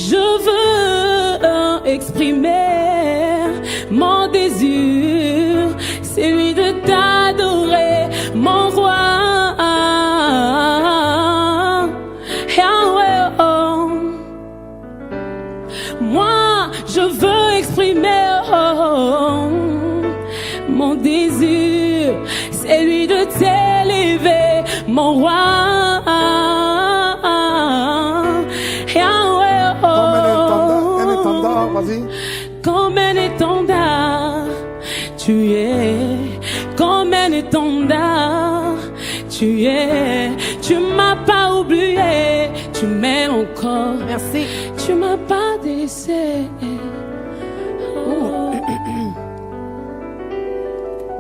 Je veux exprimer mon désir, celui de t'adorer, mon roi. Moi, je veux exprimer mon désir, celui de t'élever, mon roi. Comme un étendard, tu es comme un étendard, tu es, tu m'as pas oublié, tu m'aimes encore. Merci. Tu m'as pas délaissé. Oh.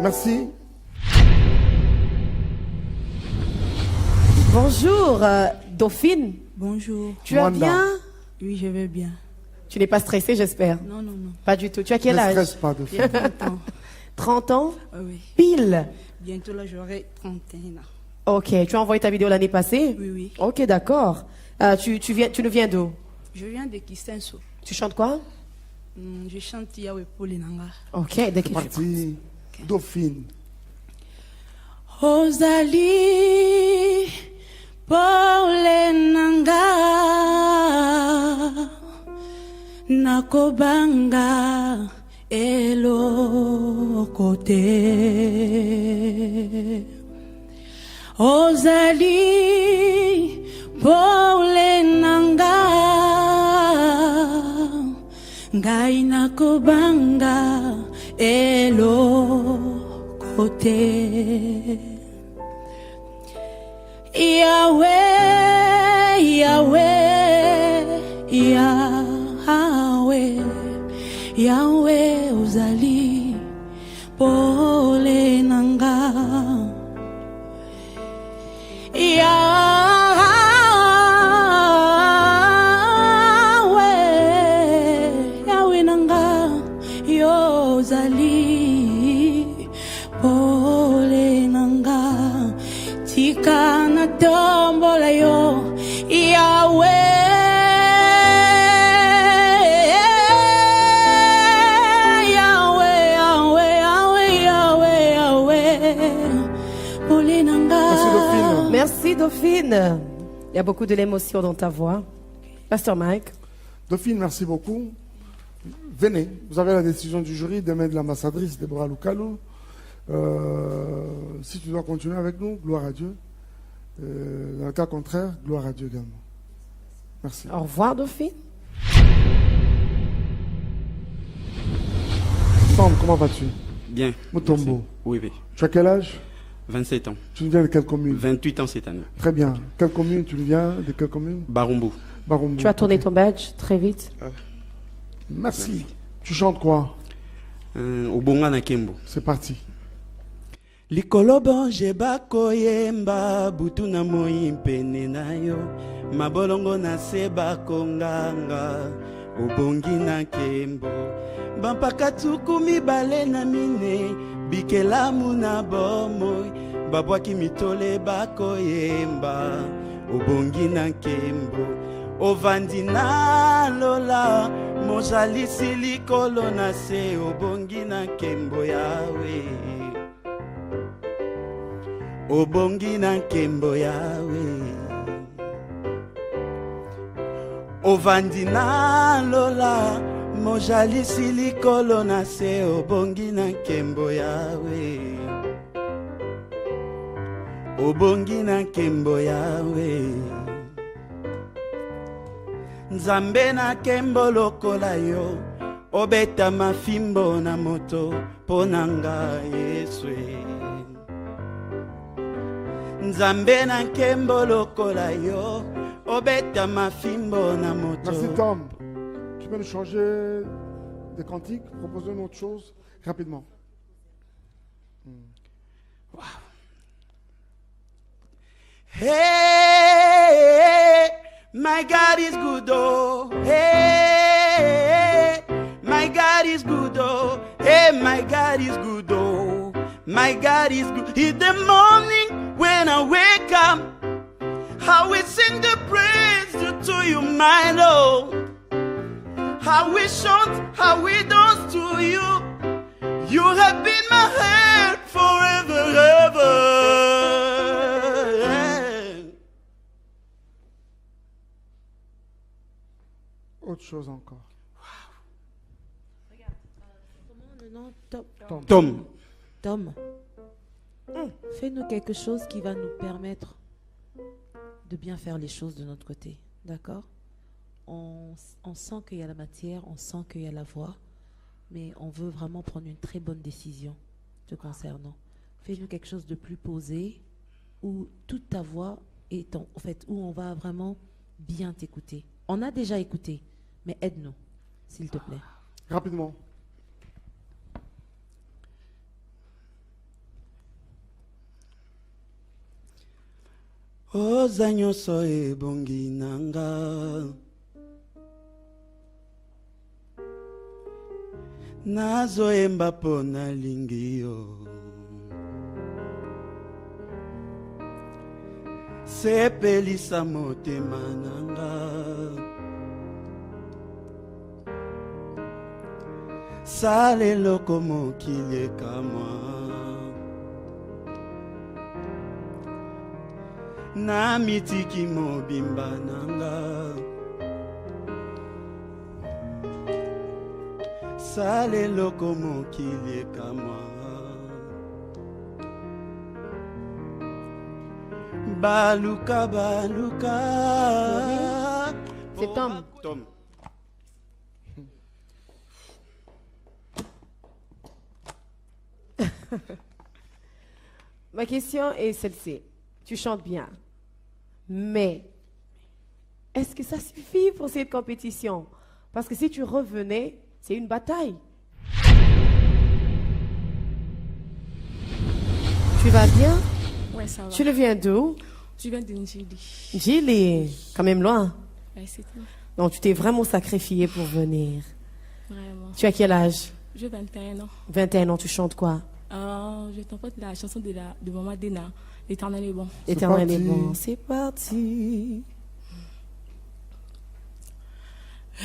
Merci. Bonjour, Dauphine. Bonjour. Tu vas bien? Oui, je vais bien. Tu n'es pas stressée, j'espère? Non, non, non. Pas du tout. Tu as quel âge? Ne stresse pas, Dauphine. J'ai 30 ans. 30 ans? Oui. Pile? Bientôt là, j'aurai 31 ans. Ok, tu as envoyé ta vidéo l'année passée? Oui, oui. Ok, d'accord. Tu nous viens d'où? Je viens de Kistenso. Tu chantes quoi? Je chante Yahweh Polinanga. Ok, dès que tu es Parti. Dauphine. Ozali Polinanga Nakobanga Elokote Ozali Polinanga Ngai nakobanga Elokote Yahweh, Yahweh, Yahweh, Yahweh, Ozali, Pole Nanga. Yahweh, Yahweh Nanga, Yozali, Pole Nanga. Tika na tombola yo, Yahweh. Merci Dauphine. Il y a beaucoup de l'émotion dans ta voix. Pasteur Mike. Dauphine, merci beaucoup. Venez, vous avez la décision du jury de mettre l'ambassadrice Deborah Lukalou. Si tu dois continuer avec nous, gloire à Dieu. Dans le cas contraire, gloire à Dieu également. Merci. Au revoir Dauphine. Sam, comment vas-tu? Bien. Mutombo. Oui, oui. Tu as quel âge? 27 ans. Tu nous viens de quelle commune? 28 ans cette année. Très bien. Quelle commune tu nous viens? De quelle commune? Barumbu. Barumbu. Tu vas tourner ton badge très vite. Merci. Tu chantes quoi? Obonga na Kembo. C'est parti. Likolo bonje bakoyemba butu na moi mpene na yo mabolongo na se bakonganga obongi na Kembo bampaka tuku mibale na mine bikelamu na bomoi babwaki mitole bakoyemba obongi na Kembo ovandi na lola mozalisi likolo na se obongi na Kembo yawe obongi na Kembo yawe ovandi na lola mojalisi likolo na se obongi na Kembo yawe obongi na Kembo yawe nzambe na Kembo lokola yo obeta mafimbo na moto ponanga Yeswe nzambe na Kembo lokola yo obeta mafimbo na moto. Merci Tom. Tu peux nous changer des cantiques, proposer une autre chose rapidement. Wow. Hey, my God is good, oh. Hey, my God is good, oh. Hey, my God is good, oh. My God is good. In the morning when I wake up, I will sing the praise to you, my Lord. I will shout, I will dance to you. You have been my help forever, ever. Autre chose encore. Regarde, comment le nom? Tom. Tom. Fais-nous quelque chose qui va nous permettre de bien faire les choses de notre côté. D'accord? On sent qu'il y a la matière, on sent qu'il y a la voix, mais on veut vraiment prendre une très bonne décision te concernant. Fais-nous quelque chose de plus posé, où toute ta voix est en fait, où on va vraiment bien t'écouter. On a déjà écouté, mais aide-nous, s'il te plaît. Rapidement. Oza nyonso ebongi nanga nazoyemba mpo nalingi yo sepelisa motema nanga sala eloko mokili ekamwa na mitiki mobimba nanga sala eloko mokili ekamwa baluka baluka. C'est Tom. Tom. Ma question est celle-ci. Tu chantes bien. Mais, est-ce que ça suffit pour cette compétition? Parce que si tu revenais, c'est une bataille. Tu vas bien? Ouais, ça va. Tu le viens d'où? Je viens de Njili. Njili, quand même loin. Ouais, c'est tout. Donc, tu t'es vraiment sacrifié pour venir. Vraiment. Tu as quel âge? J'ai 21 ans. 21 ans, tu chantes quoi? Je t'envoie la chanson de Maman Dena. L'Éternel est bon. L'Éternel est bon. C'est parti.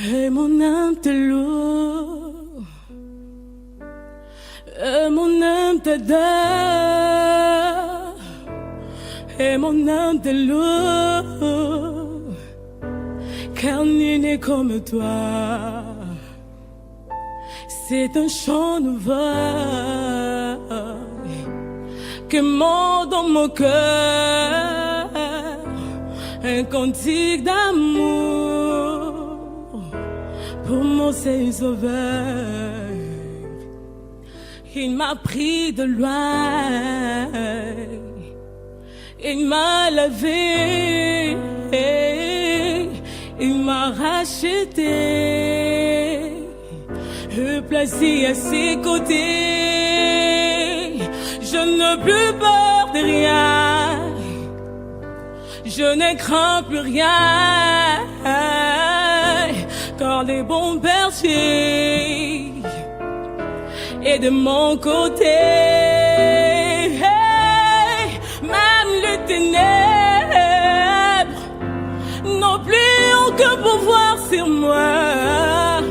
Et mon âme te loue. Et mon âme t'adore. Et mon âme te loue. Car nul n'est comme toi. C'est un chant nouveau que monte dans mon cœur, un cantique d'amour pour mon Seigneur Sauveur. Il m'a pris de loin, il m'a lavé, il m'a racheté, placé à ses côtés. Je n'ai plus peur de rien, je ne crains plus rien, car les bons bergers est de mon côté. Hey, même les ténèbres n'ont plus aucun pouvoir sur moi,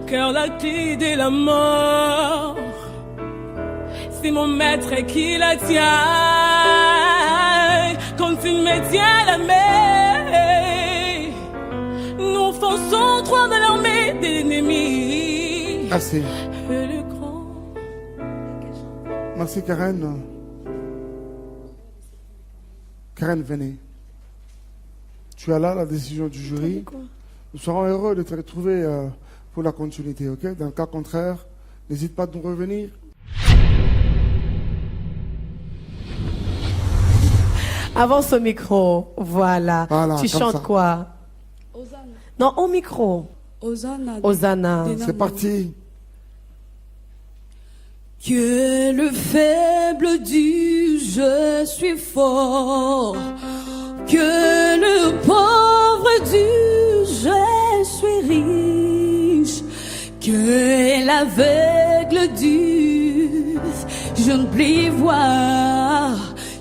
car la clé de la mort, c'est mon maître qui la tient. Quand il me tient la main, nous fonçons droit dans l'armée de l'ennemi. Merci. Merci Karen. Karen, venez. Tu as là la décision du jury. Nous serons heureux de te retrouver pour la continuité, ok? Dans le cas contraire, n'hésite pas à nous revenir. Avance au micro, voilà. Tu chantes ça. quoi? Hosanna. Non, au micro. Hosanna. Hosanna. C'est parti. Que le faible dise je suis fort, que le pauvre dise je suis riche, que l'aveugle dise je ne puis voir.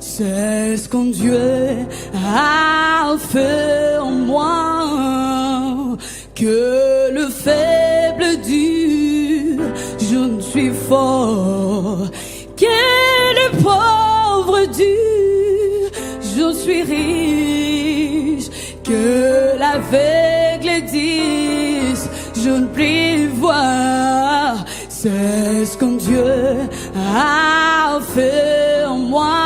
C'est ce qu'un Dieu a fait en moi. Que le faible dise je ne suis fort, que le pauvre dise je suis riche, que l'aveugle dise je ne puis voir. C'est ce qu'un Dieu a fait en moi.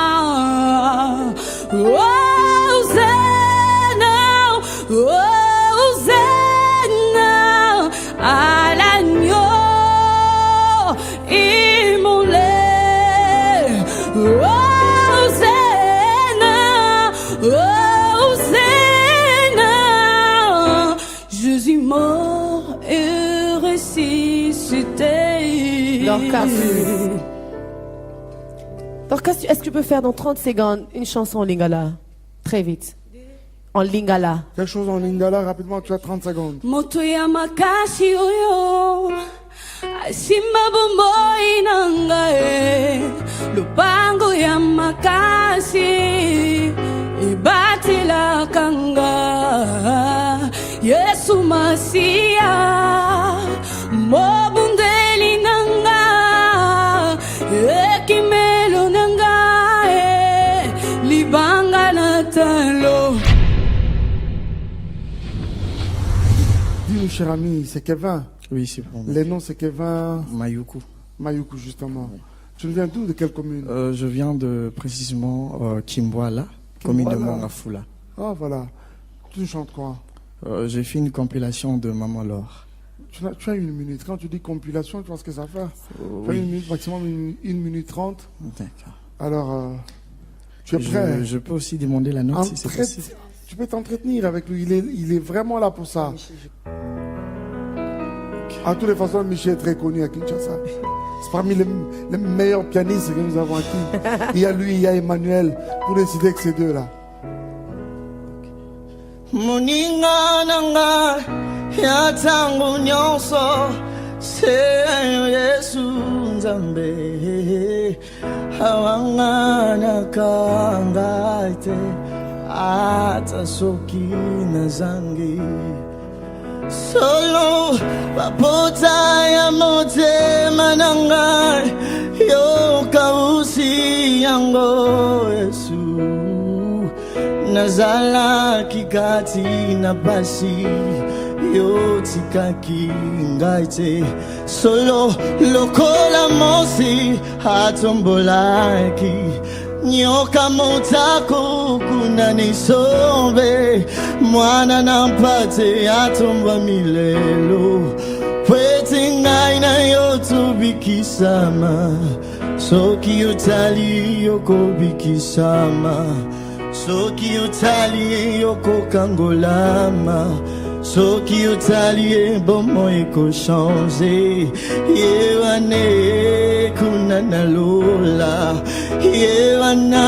Hosanna, Hosanna à l'agneau immolé. Hosanna, Hosanna, Jésus mort et ressuscité. Dorcas. Dorcas, est-ce que tu peux faire dans 30 secondes une chanson en lingala? Très vite. En lingala. Quelque chose en lingala, rapidement, tu as 30 secondes. Moto ya makasi oyo asimba bomoi nangae, lupango ya makasi ibatila kanga. Yesu Masia mobundeli nanga, ekimelo nangae libanga natalo. Dis-nous, cher ami, c'est Kevin. Oui, c'est pour moi. Les noms, c'est Kevin. Mayuku. Mayuku, justement. Oui. Tu viens d'où? De quelle commune? Je viens de précisément Kimbwala, commune de Mangafula. Ah, voilà. Tu chantes quoi? J'ai fait une compilation de Maman Laure. Tu as une minute. Quand tu dis compilation, tu vois ce que ça fait? Tu as Oui. une minute, maximum 1 minute 30. D'accord. Alors, tu es prêt? Je peux aussi demander la note si c'est possible. Tu peux t'entretenir avec lui. Il est vraiment là pour ça. À toutes les façons, Michel est très connu à Kinshasa. C'est parmi les meilleurs pianistes que nous avons acquis. Il y a lui, il y a Emmanuel. Pour décider que ces deux-là. Moninga nanga ya tangu nyonso seyo Yesu Nzambe hawangana kangaite ata soki na zangi solo papota ya motema nanga yo kausi yango Yesu nazala kikati na basi yo tikaki ngaite solo lokola mosi hatombolaki nyoka motako kuna nisombe mwana nampate atomba milelo pwete ngai na yo tobikisama soki otali yokobikisama soki otali yokokangolama soki otali bomo ekochange yewane kuna nalola yewana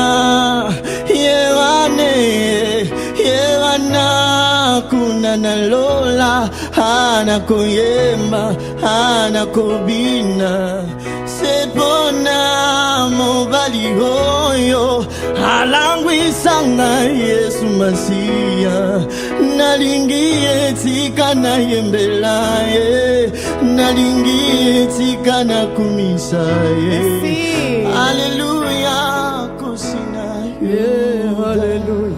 kuna nalola ana koyemba ana kobina sepona mobali oyo alangwisanga Yesu Masiya nalingi etika na yembela ye nalingi etika na kumisa ye Alléluia kosina ye Alléluia.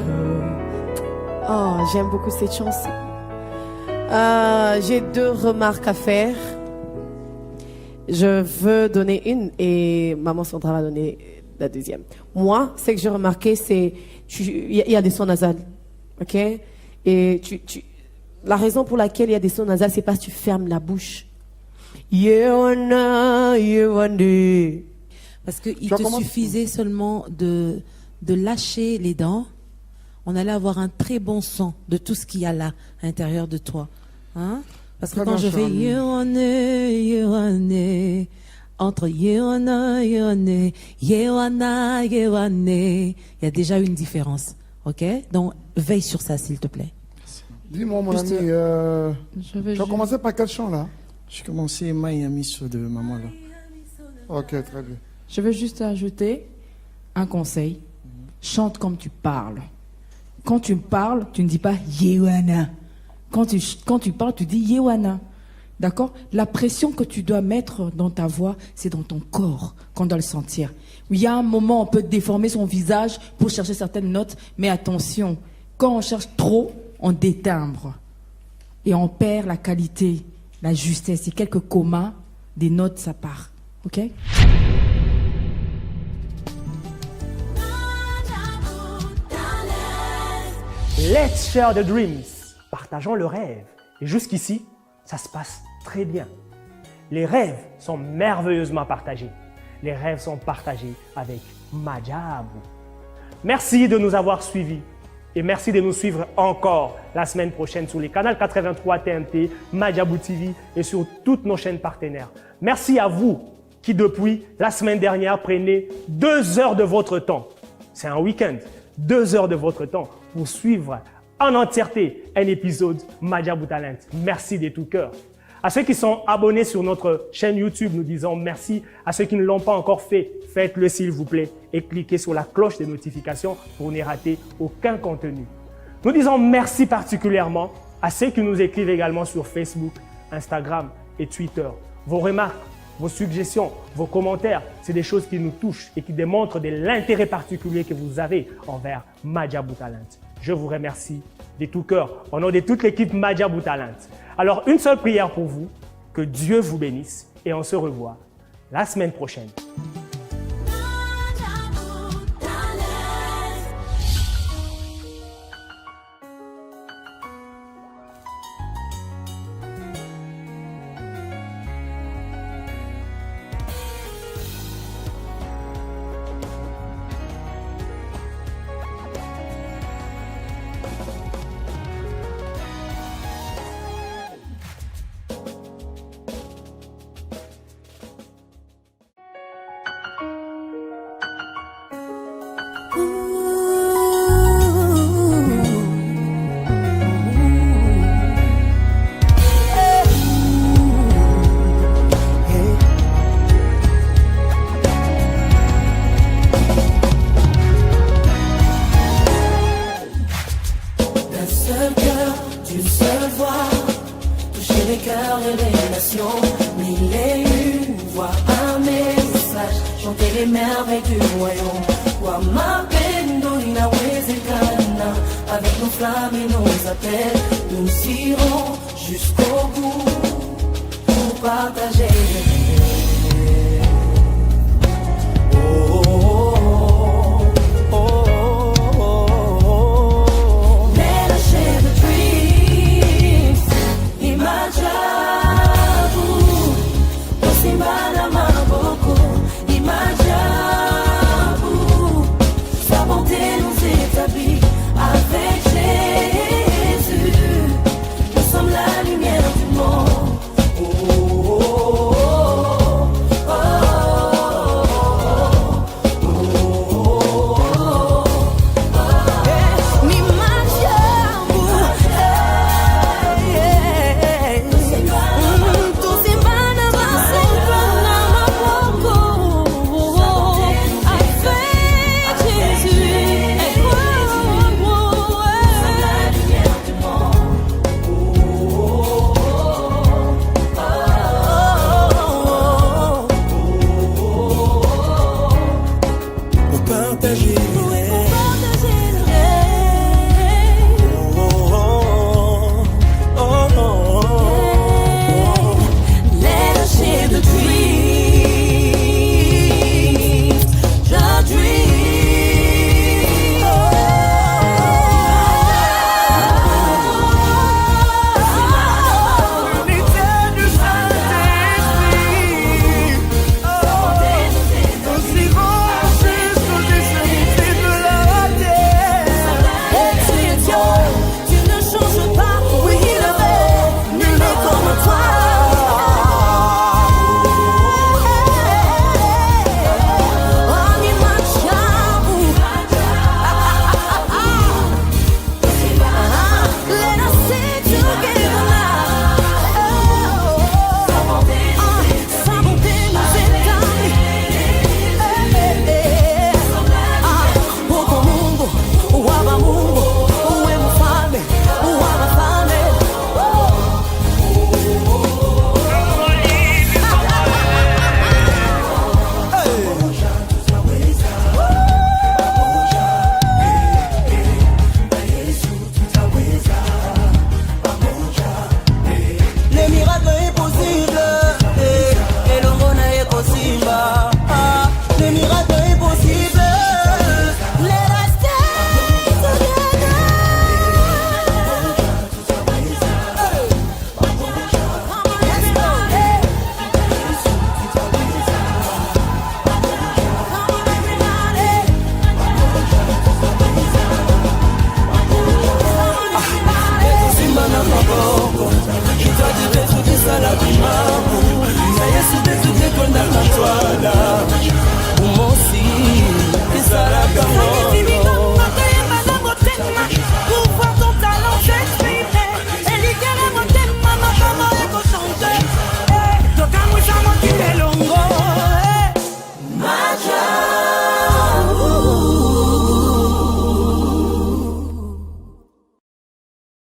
Oh, j'aime beaucoup cette chanson. J'ai 2 remarques à faire. Je veux donner une et maman Sandra va donner la deuxième. Moi, ce que j'ai remarqué, c'est il y a des sons nasales, ok? Et la raison pour laquelle il y a des sons nasales, c'est parce que tu fermes la bouche. Parce qu'il te suffisait seulement de lâcher les dents. On allait avoir un très bon son de tout ce qu'il y a là, à l'intérieur de toi. Hein? Parce que quand je fais entre Yewana, il y a déjà une différence. Ok? Donc, veille sur ça, s'il te plaît. Dis-moi, mon ami, tu as commencé par quel chant là? J'ai commencé Mayamiso de Maman là. Ok, très bien. Je veux juste ajouter un conseil. Chante comme tu parles. Quand tu parles, tu ne dis pas Yewana. Quand tu parles, tu dis Yewana. D'accord? La pression que tu dois mettre dans ta voix, c'est dans ton corps qu'on doit le sentir. Il y a un moment, on peut déformer son visage pour chercher certaines notes, mais attention, quand on cherche trop, on détimbre. Et on perd la qualité, la justesse. Et quelques comas, des notes, ça part. Ok? Let's share the dreams. Partageons le rêve. Et jusqu'ici, ça se passe très bien. Les rêves sont merveilleusement partagés. Les rêves sont partagés avec Madjabou. Merci de nous avoir suivis. Et merci de nous suivre encore la semaine prochaine sur les canaux 83 TNT, Madjabou TV et sur toutes nos chaînes partenaires. Merci à vous qui depuis la semaine dernière prenez 2 heures de votre temps. C'est un week-end. 2 heures de votre temps pour suivre en entièreté un épisode Madjabou Talent. Merci de tout cœur. À ceux qui sont abonnés sur notre chaîne YouTube, nous disons merci. À ceux qui ne l'ont pas encore fait, faites-le s'il vous plaît et cliquez sur la cloche des notifications pour ne rater aucun contenu. Nous disons merci particulièrement à ceux qui nous écrivent également sur Facebook, Instagram et Twitter. Vos remarques, vos suggestions, vos commentaires, c'est des choses qui nous touchent et qui démontrent de l'intérêt particulier que vous avez envers Madjabou Talent. Je vous remercie de tout cœur au nom de toute l'équipe Madjabou Talent. Alors, une seule prière pour vous, que Dieu vous bénisse et on se revoit la semaine prochaine. Avec nos flammes et nos appels, nous irons jusqu'au bout pour partager.